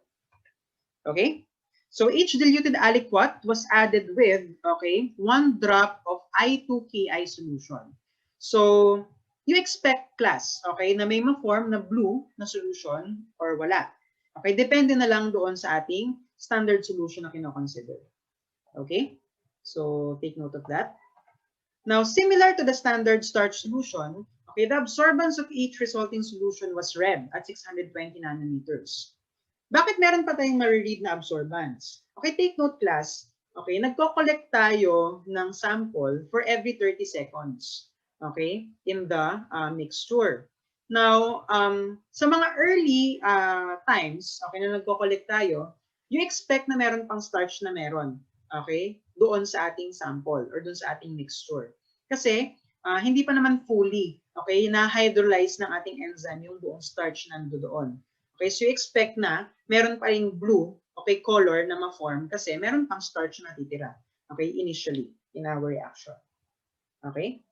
Okay? So, each diluted aliquot was added with, okay, 1 drop of I2KI solution. So, you expect, class, okay, na may ma-form na blue na solution or wala. Okay? Depende na lang doon sa ating standard solution na kino-consider. Okay? So, take note of that. Now, similar to the standard starch solution, okay, the absorbance of each resulting solution was red at 620 nanometers. Bakit meron pa tayong ma-read na absorbance? Okay, take note, class. Okay, nagko-collect tayo ng sample for every 30 seconds. Okay, in the mixture. Now, sa mga early times, okay, na nagko-collect tayo, you expect na meron pang starch na meron. Okay, doon sa ating sample or doon sa ating mixture. Kasi, hindi pa naman fully, okay, na-hydrolyze ng ating enzyme yung buong starch na doon. Okay, so you expect na meron pa ring blue, okay, color na ma-form kasi meron pang starch na natitira, okay, initially in our reaction. Okay?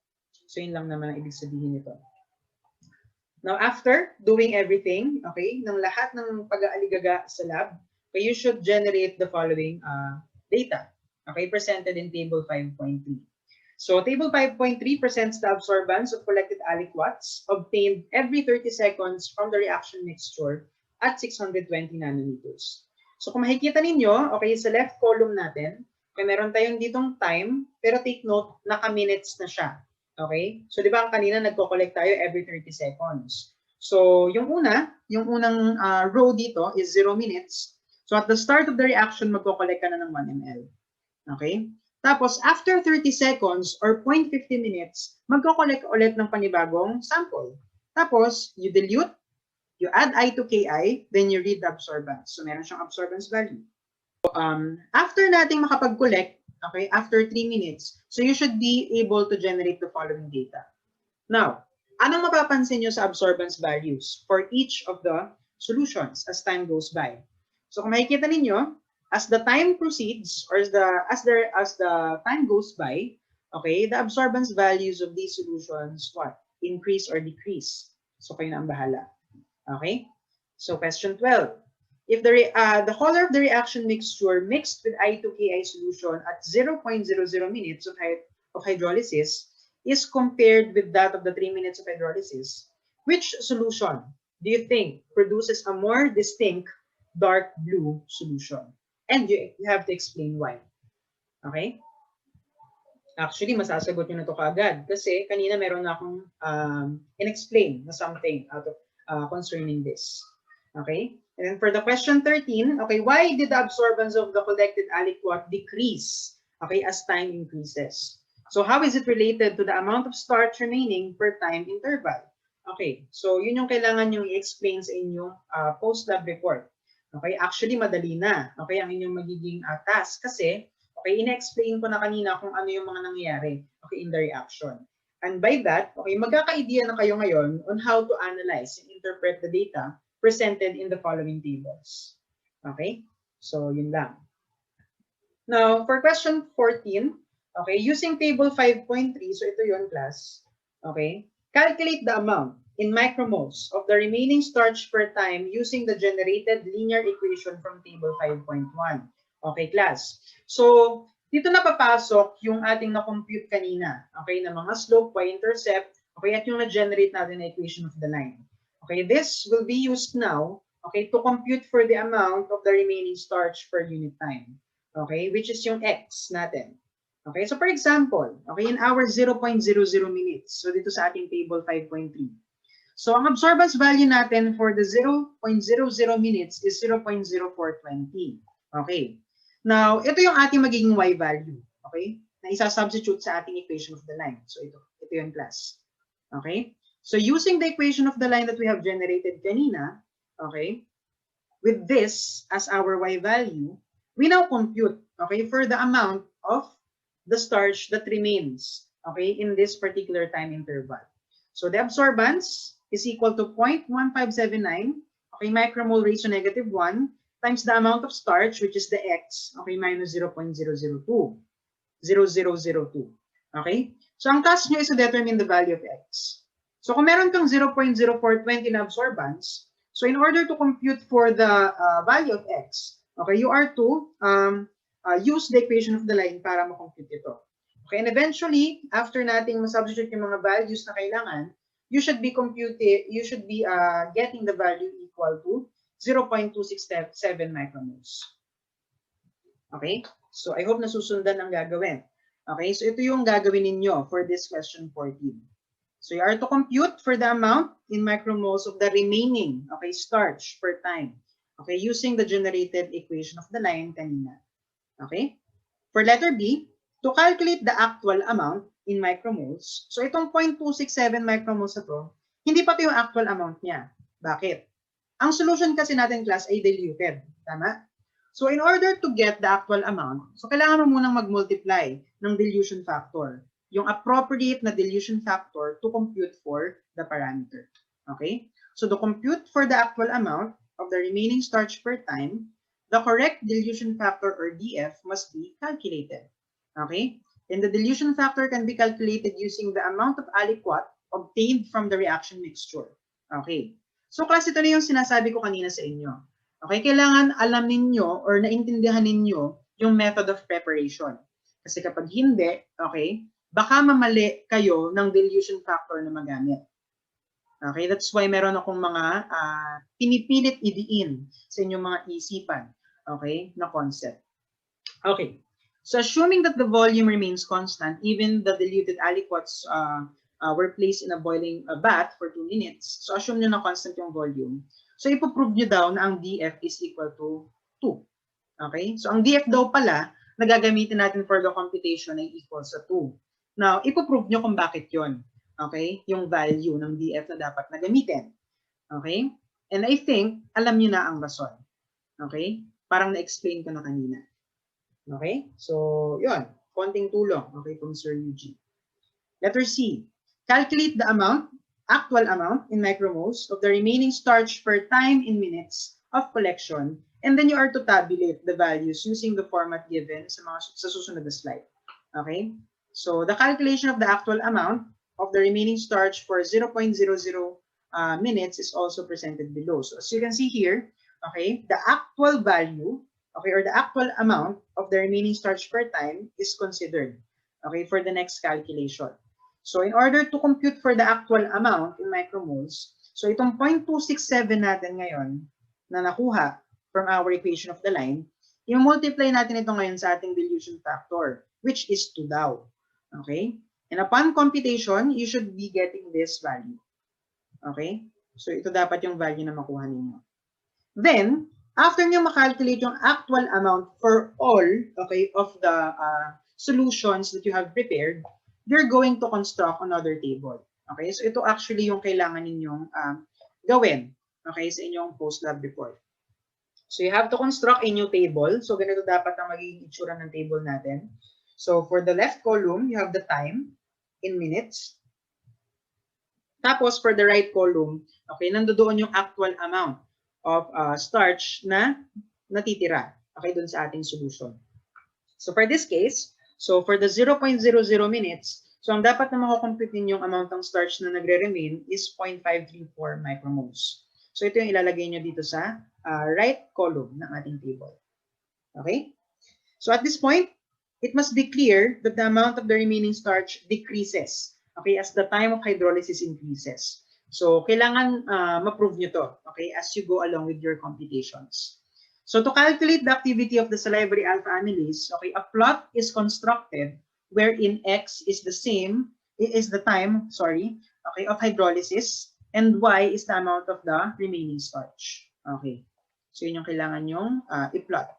So yun lang naman ang ibig sabihin nito. Now, after doing everything, okay, ng lahat ng pag-aaligaga sa lab, okay, you should generate the following data, okay, presented in table 5.3. So, table 5.3 presents the absorbance of collected aliquots obtained every 30 seconds from the reaction mixture at 620 nanometers. So, kung makikita ninyo, okay, sa left column natin, okay, meron tayong ditong time, pero take note, naka-minutes na siya. Okay? So, di ba kanina nagko-collect tayo every 30 seconds. So, yung unang row dito is 0 minutes. So, at the start of the reaction, magko-collect ka na ng 1 ml. Okay? Tapos, after 30 seconds or 0.50 minutes, magko-collect ulit ng panibagong sample. Tapos, you dilute, You add I to Ki, then you read the absorbance. So meron siyang absorbance value. So, after nating makapag-collect, okay, after 3 minutes, so you should be able to generate the following data. Now, anong mapapansin nyo sa absorbance values for each of the solutions as time goes by? So kung makikita ninyo, as the time proceeds or as the time goes by, okay, the absorbance values of these solutions what? Increase or decrease. So kayo na ang bahala. Okay? So question 12. If the color of the reaction mixture mixed with I2Ki solution at 0.00 minutes of hydrolysis is compared with that of the 3 minutes of hydrolysis, which solution do you think produces a more distinct dark blue solution? And you have to explain why. Okay? Actually, masasagot nyo na ito kaagad kasi kanina meron na akong in-explain na something out of concerning this. Okay? And then for the question 13, okay, why did the absorbance of the collected aliquot decrease, okay, as time increases? So how is it related to the amount of starch remaining per time interval? Okay, so yun yung kailangan yung i-explain sa inyong post-lab report. Okay, actually madali na. Okay, ang inyong magiging task kasi okay, ina-explain ko na kanina kung ano yung mga nangyayari okay, in the reaction. And by that, okay, magkaka-idea na kayo ngayon on how to analyze and interpret the data presented in the following tables. Okay, so yun lang. Now, for question 14, okay, using table 5.3, so ito yun, class. Okay, calculate the amount in micromoles of the remaining starch per time using the generated linear equation from table 5.1. Okay, class. So, dito na papasok yung ating na-compute kanina, okay, na mga slope, y-intercept, okay, at yung na-generate natin na equation of the line. Okay, this will be used now, okay, to compute for the amount of the remaining starch per unit time. Okay, which is yung x natin. Okay, so for example, okay, in our 0.00 minutes, so dito sa ating table 5.3. So ang absorbance value natin for the 0.00 minutes is 0.0420. Okay. Now, ito yung ating magiging y value, okay? Na isa-substitute sa ating equation of the line. So ito yung class. Okay? So using the equation of the line that we have generated kanina, okay? With this as our y value, we now compute, okay, for the amount of the starch that remains, okay, in this particular time interval. So the absorbance is equal to 0.1579, okay, micromole raised to -1, times the amount of starch, which is the x, okay, minus 0.002. Okay? So ang task nyo is to determine the value of x. So kung meron kang 0.0420 na absorbance, so in order to compute for the value of x, okay, you are to use the equation of the line para ma-compute ito. Okay, and eventually, after nating ma-substitute yung mga values na kailangan, you should be getting the value equal to 0.267 micromoles. Okay, so I hope nasusundan ang gagawin. Okay, so ito yung gagawin ninyo for this question 14. So you are to compute for the amount in micromoles of the remaining, okay, starch per time. Okay, using the generated equation of the line kanina. Okay? For letter B, to calculate the actual amount in micromoles, so itong 0.267 micromoles na to, hindi pa ito yung actual amount niya. Bakit? Ang solution kasi natin, class, ay diluted. Tama? So in order to get the actual amount, so kailangan mo munang mag-multiply ng dilution factor, yung appropriate na dilution factor to compute for the parameter. Okay? So to compute for the actual amount of the remaining starch per time, the correct dilution factor or DF must be calculated. Okay? And the dilution factor can be calculated using the amount of aliquot obtained from the reaction mixture. Okay? So class, ito na yung sinasabi ko kanina sa inyo. Okay? Kailangan alam ninyo or naintindihan ninyo yung method of preparation. Kasi kapag hindi, okay, baka mamali kayo ng dilution factor na magamit. Okay? That's why meron akong mga pinipilit idiin sa inyong mga isipan. Okay, na concept. Okay, so assuming that the volume remains constant, even the diluted aliquots were placed in a boiling bath for 2 minutes. So assume nyo na constant yung volume. So ipoprove nyo daw na ang DF is equal to 2. Okay, so ang DF daw pala na gagamitin natin for the computation ay equal sa 2. Now, ipoprove nyo kung bakit yon. Okay, yung value ng DF na dapat na gamitin. Okay, And I think, alam nyo na ang rason. Okay? Parang na-explain ko na kanina. Okay? So, yun. Konting tulong. Okay, from Sir Eugene. Letter C. Calculate the actual amount in micromoles of the remaining starch per time in minutes of collection, and then you are to tabulate the values using the format given sa susunod na slide. Okay? So, the calculation of the actual amount of the remaining starch for 0.00 minutes is also presented below. So, as you can see here, okay, the actual value, okay, or the actual amount of the remaining starch per time is considered, okay, for the next calculation. So, in order to compute for the actual amount in micromoles, so itong 0.267 natin ngayon na nakuha from our equation of the line, i-multiply natin ito ngayon sa ating dilution factor, which is 2 daw. Okay? And upon computation, you should be getting this value. Okay? So, ito dapat yung value na makuha ninyo. Then, after nyo makalculate yung actual amount for all, okay, of the solutions that you have prepared, you're going to construct another table. Okay? So, ito actually yung kailangan ninyong gawin, okay, sa inyong post-lab report. So, you have to construct a new table. So, ganito dapat ang magiging itsura ng table natin. So, for the left column, you have the time in minutes. Tapos, for the right column, okay, nandoon yung actual amount of starch na natitira, okay, dun sa ating solution. So, for this case, so for the 0.00 minutes, so ang dapat na makakompute ninyong amount ng starch na nagre-remain is 0.534 micromoles. So, ito yung ilalagay nyo dito sa right column ng ating table. Okay? So, at this point, it must be clear that the amount of the remaining starch decreases, okay, as the time of hydrolysis increases. So, kailangan ma-prove nyo to, okay, as you go along with your computations. So, to calculate the activity of the salivary alpha amylase, okay, a plot is constructed wherein X is the time, okay, of hydrolysis, and Y is the amount of the remaining starch. Okay. So, yun yung kailangan nyong i-plot.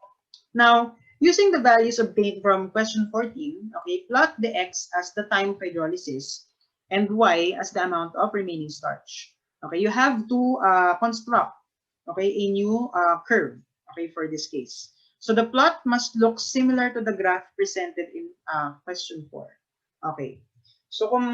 Now, using the values obtained from question 14, okay, plot the X as the time of hydrolysis and Y as the amount of remaining starch. Okay, you have to construct, okay, a new curve, okay, for this case. So the plot must look similar to the graph presented in question 4. Okay. So kung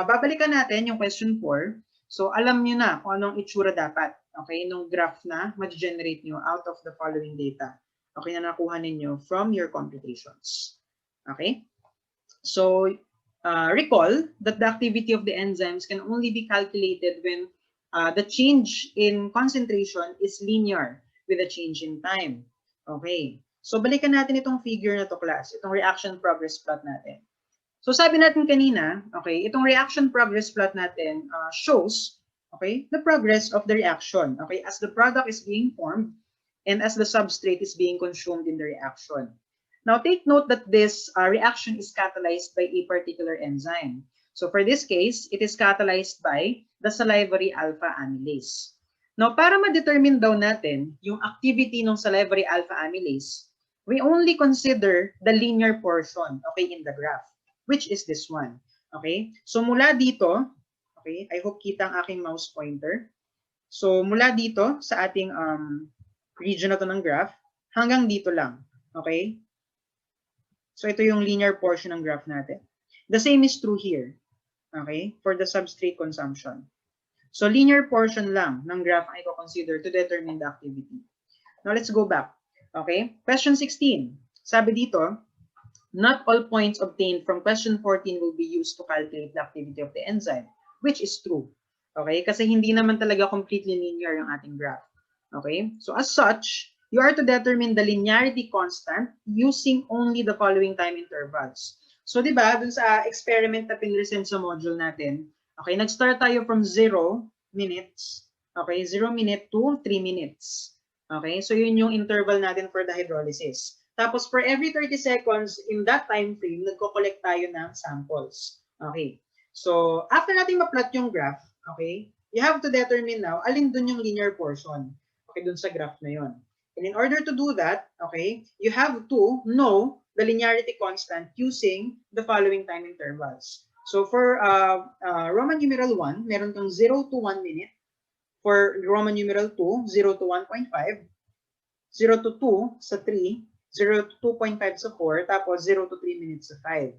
babalikan natin yung question 4, so alam nyo na kung anong itsura dapat, okay, nung graph na ma-generate nyo out of the following data. Okay, na nakuha ninyo from your computations. Okay? So, recall that the activity of the enzymes can only be calculated when the change in concentration is linear with a change in time. Okay. So, balikan natin itong figure na to, class. Itong reaction progress plot natin. So, sabi natin kanina, okay, itong reaction progress plot natin shows, okay, the progress of the reaction, okay, as the product is being formed and as the substrate is being consumed in the reaction. Now, take note that this reaction is catalyzed by a particular enzyme. So, for this case, it is catalyzed by the salivary alpha amylase. Now, para ma-determine daw natin yung activity ng salivary alpha amylase, we only consider the linear portion, okay, in the graph, which is this one. Okay? So, mula dito, okay, I hope kita ang aking mouse pointer. So, mula dito sa ating region na to ng graph, hanggang dito lang. Okay? So, ito yung linear portion ng graph natin. The same is true here. Okay? For the substrate consumption. So, linear portion lang ng graph ay i-consider to determine the activity. Now, let's go back. Okay? Question 16. Sabi dito, not all points obtained from question 14 will be used to calculate the activity of the enzyme, which is true. Okay? Kasi hindi naman talaga completely linear yung ating graph. Okay? So, as such, you are to determine the linearity constant using only the following time intervals. So, di ba, dun sa experiment na pinresent sa module natin, okay, nag-start tayo from 0 minutes, okay, 0 minute to 3 minutes. Okay, so yun yung interval natin for the hydrolysis. Tapos, for every 30 seconds in that time frame, nagko-collect tayo ng samples. Okay, so after natin ma-plot yung graph, okay, you have to determine now, alin dun yung linear portion, okay, dun sa graph na yun. And in order to do that, okay, you have to know the linearity constant using the following time intervals. So for Roman numeral 1, meron kang 0 to 1 minute. for Roman numeral 2, 0 to 1.5, 0 to 2 sa 3, 0 to 2.5 sa 4, tapos 0 to 3 minutes sa 5.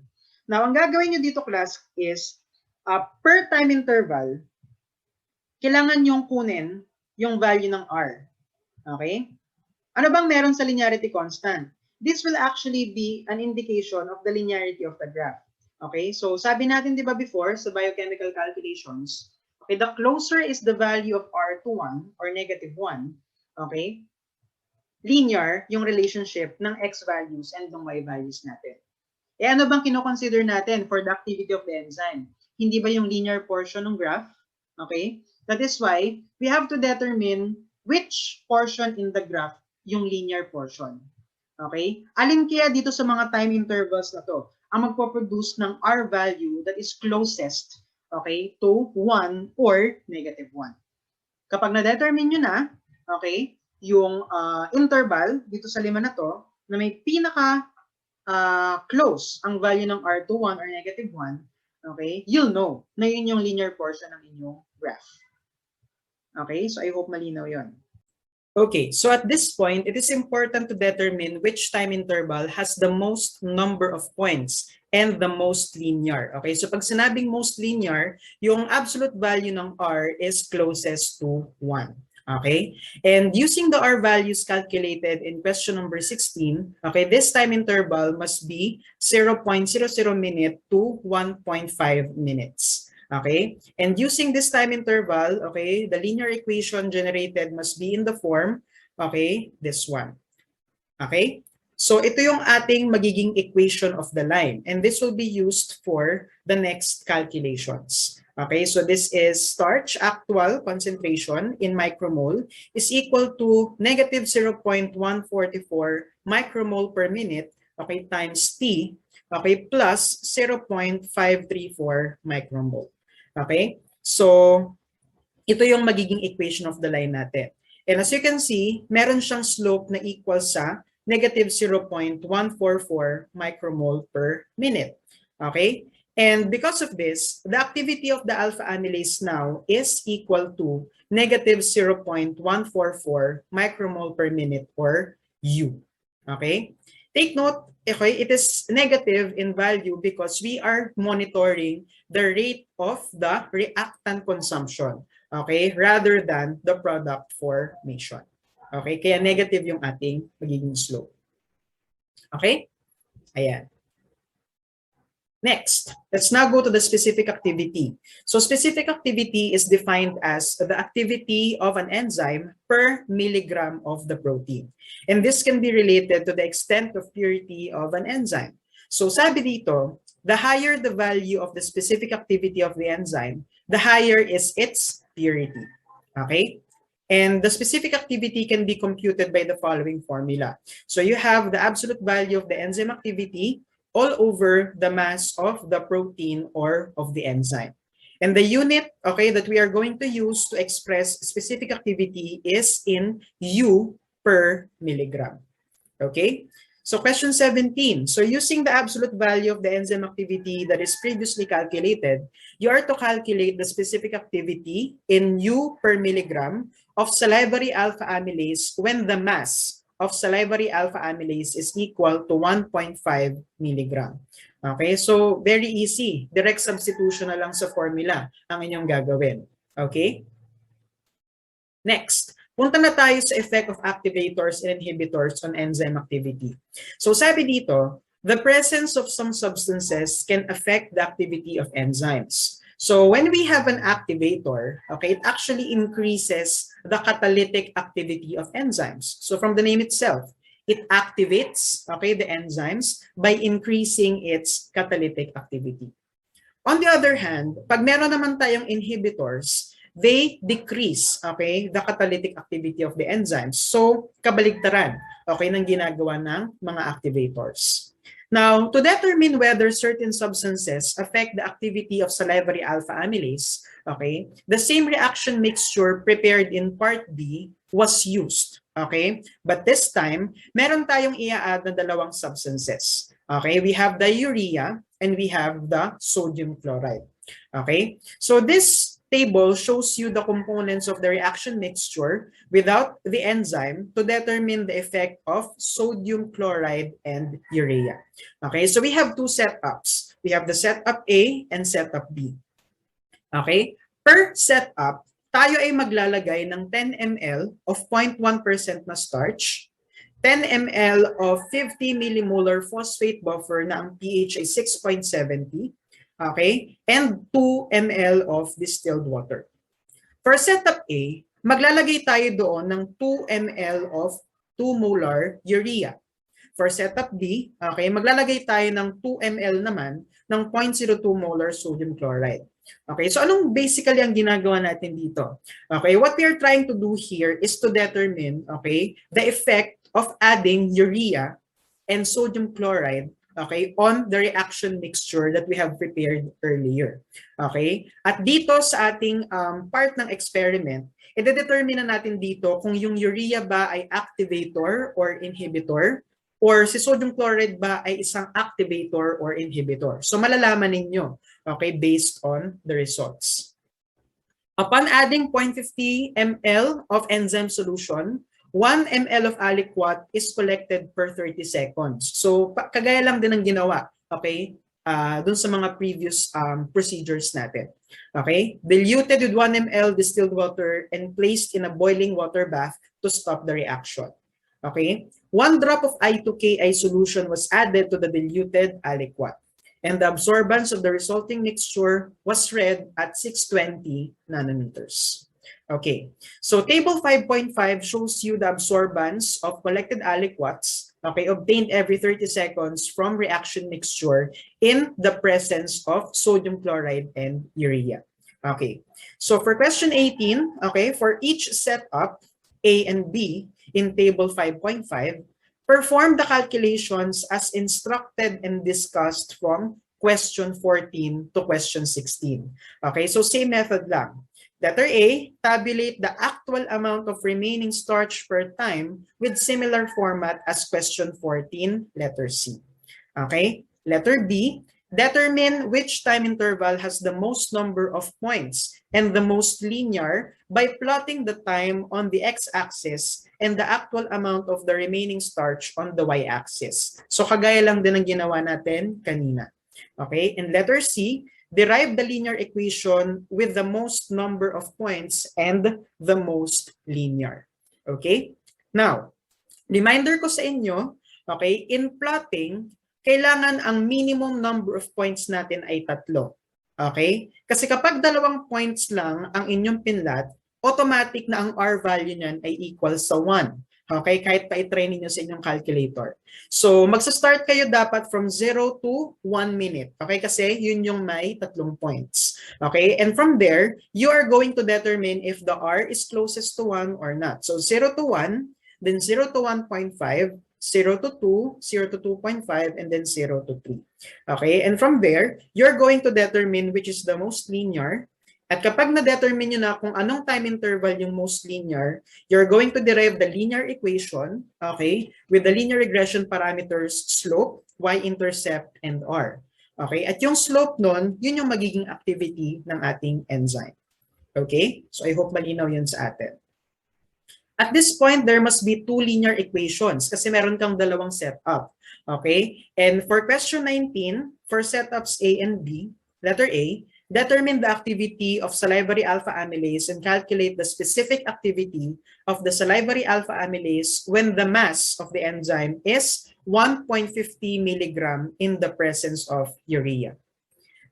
Now, ang gagawin nyo dito, class, is per time interval, kailangan yung kunin yung value ng R. Okay? Ano bang meron sa linearity constant? This will actually be an indication of the linearity of the graph. Okay? So, sabi natin, di ba before, sa biochemical calculations, okay, the closer is the value of R to 1 or negative 1, okay, linear yung relationship ng X values and ng Y values natin. Eh ano bang kino-consider natin for the activity of the enzyme? Hindi ba yung linear portion ng graph? Okay? That is why we have to determine which portion in the graph yung linear portion. Okay? Alin kaya dito sa mga time intervals na to ang magpo-produce ng R value that is closest, okay, to 1 or negative 1. Kapag na-determine nyo na, okay, yung interval dito sa 5 na to, na may pinaka close ang value ng R to 1 or negative 1, okay, you'll know na yun yung linear portion ng inyong graph. Okay, so I hope malinaw yun. Okay, so at this point, it is important to determine which time interval has the most number of points and the most linear. Okay, so pag sinabing most linear, yung absolute value ng R is closest to 1. Okay, and using the R values calculated in question number 16, okay, this time interval must be 0.00 minute to 1.5 minutes. Okay, and using this time interval, okay, the linear equation generated must be in the form, okay, this one. Okay, so ito yung ating magiging equation of the line, and this will be used for the next calculations. Okay, so this is starch actual concentration in micromole is equal to negative 0.144 micromole per minute, okay, times T, okay, plus 0.534 micromole. Okay, so ito yung magiging equation of the line natin. And as you can see, meron siyang slope na equal sa negative 0.144 micromole per minute. Okay, and because of this, the activity of the alpha amylase now is equal to negative 0.144 micromole per minute, or U. Okay, take note, okay, it is negative in value because we are monitoring the rate of the reactant consumption, okay, rather than the product formation. Okay, kaya negative yung ating magiging slope. Okay, ayan. Next, let's now go to the specific activity. So specific activity is defined as the activity of an enzyme per milligram of the protein. And this can be related to the extent of purity of an enzyme. So sabi dito, the higher the value of the specific activity of the enzyme, the higher is its purity. Okay? And the specific activity can be computed by the following formula. So you have the absolute value of the enzyme activity all over the mass of the protein or of the enzyme. And the unit, okay, that we are going to use to express specific activity is in U per milligram. Okay? So question 17. So using the absolute value of the enzyme activity that is previously calculated, you are to calculate the specific activity in U per milligram of salivary alpha amylase when the mass of salivary alpha amylase is equal to 1.5 milligram. Okay, so very easy. Direct substitution na lang sa formula ang inyong gagawin. Okay? Next, punta na tayo sa effect of activators and inhibitors on enzyme activity. So sabi dito, the presence of some substances can affect the activity of enzymes. So when we have an activator, okay, it actually increases the catalytic activity of enzymes. So from the name itself, it activates, okay, the enzymes by increasing its catalytic activity. On the other hand, pag meron naman tayong inhibitors, they decrease, okay, the catalytic activity of the enzymes. So, kabaligtaran, okay, ng ginagawa ng mga activators. Now, to determine whether certain substances affect the activity of salivary alpha amylase, okay, the same reaction mixture prepared in part B was used, okay? But this time, meron tayong i-add na dalawang substances. Okay, we have the urea and we have the sodium chloride. Okay, so this table shows you the components of the reaction mixture without the enzyme to determine the effect of sodium chloride and urea. Okay, so we have two setups. We have the setup A and setup B. Okay, per setup, tayo ay maglalagay ng 10 ml of 0.1% na starch, 10 ml of 50 millimolar phosphate buffer na ang pH ay 6.70, okay, and 2 ml of distilled water. For setup A, maglalagay tayo doon ng 2 ml of 2 molar urea. For setup B, okay, maglalagay tayo ng 2 ml naman ng 0.02 molar sodium chloride. Okay, so anong basically ang ginagawa natin dito? Okay, what we are trying to do here is to determine, okay, the effect of adding urea and sodium chloride, okay, on the reaction mixture that we have prepared earlier. Okay, at dito sa ating part ng experiment, i-determine na natin dito kung yung urea ba ay activator or inhibitor, or si sodium chloride ba ay isang activator or inhibitor. So malalaman ninyo, okay, based on the results. Upon adding 0.50 ml of enzyme solution, 1 ml of aliquot is collected per 30 seconds. So kagaya lang din ang ginawa, okay, dun sa mga previous procedures natin. Okay, diluted with 1 ml distilled water and placed in a boiling water bath to stop the reaction. Okay, 1 drop of I2Ki solution was added to the diluted aliquot, and the absorbance of the resulting mixture was read at 620 nanometers. Okay, so table 5.5 shows you the absorbance of collected aliquots, okay, obtained every 30 seconds from reaction mixture in the presence of sodium chloride and urea. Okay, so for question 18, okay, for each setup A and B in table 5.5, perform the calculations as instructed and discussed from question 14 to question 16. Okay, so same method lang. Letter A, tabulate the actual amount of remaining starch per time with similar format as question 14, letter C. Okay, letter B, determine which time interval has the most number of points and the most linear by plotting the time on the x-axis and the actual amount of the remaining starch on the y-axis. So kagaya lang din ang ginawa natin kanina. Okay, and letter C, derive the linear equation with the most number of points and the most linear. Okay, now, reminder ko sa inyo, okay, in plotting, kailangan ang minimum number of points natin ay 3. Okay? Kasi kapag 2 points lang ang inyong pinlat, automatic na ang R value niyan ay equal sa 1. Okay? Kahit pa i-try ninyo sa inyong calculator. So, magsa-start kayo dapat from 0 to 1 minute. Okay? Kasi yun yung may 3 points. Okay? And from there, you are going to determine if the R is closest to 1 or not. So, 0 to 1, then 0 to 1.5, 0 to 2, 0 to 2.5, and then 0 to 3. Okay, and from there, you're going to determine which is the most linear. At kapag na-determine nyo na kung anong time interval yung most linear, you're going to derive the linear equation, okay, with the linear regression parameters slope, y-intercept, and r. Okay, at yung slope nun, yun yung magiging activity ng ating enzyme. Okay, so I hope malinaw yun sa atin. At this point, there must be 2 linear equations kasi meron kang 2 setup. Okay? And for question 19, for setups A and B, letter A, determine the activity of salivary alpha amylase and calculate the specific activity of the salivary alpha amylase when the mass of the enzyme is 1.50 milligram in the presence of urea.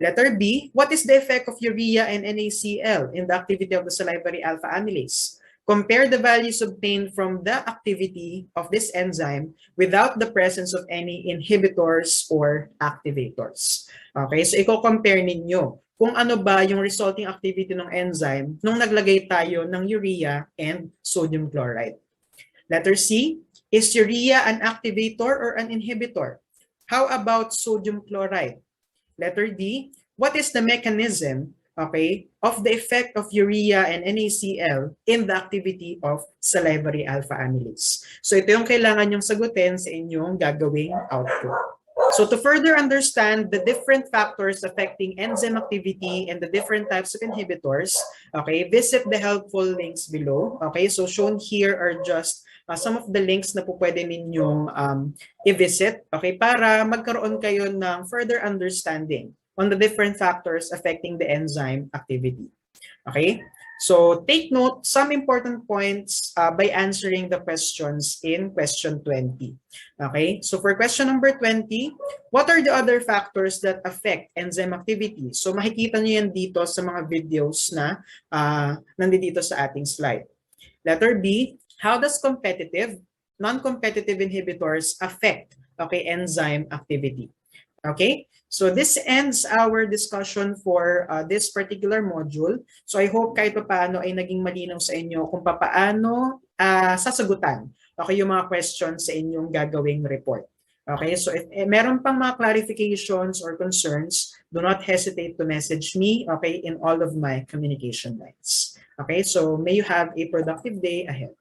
Letter B, what is the effect of urea and NaCl in the activity of the salivary alpha amylase? Compare the values obtained from the activity of this enzyme without the presence of any inhibitors or activators. Okay, so i-compare ninyo kung ano ba yung resulting activity ng enzyme nung naglagay tayo ng urea and sodium chloride. Letter C, is urea an activator or an inhibitor? How about sodium chloride? Letter D, what is the mechanism, okay, of the effect of urea and NaCl in the activity of salivary alpha amylase? So ito yung kailangan yung sagutin sa inyong gagawing output. So to further understand the different factors affecting enzyme activity and the different types of inhibitors, okay, visit the helpful links below. Okay, so shown here are just some of the links na po pwede ninyong i-visit, okay, para magkaroon kayo ng further understanding on the different factors affecting the enzyme activity. Okay, so take note some important points by answering the questions in question 20. Okay, so for question number 20, what are the other factors that affect enzyme activity? So makikita nyo yan dito sa mga videos na nandito sa ating slide. Letter B, how does competitive, non-competitive inhibitors affect, okay, enzyme activity? Okay, so this ends our discussion for this particular module. So I hope kahit paano ay naging malinaw sa inyo kung paano sasagutan, okay, yung mga questions sa inyong gagawing report. Okay, so if meron pang mga clarifications or concerns, do not hesitate to message me, okay, in all of my communication lines. Okay, so may you have a productive day ahead.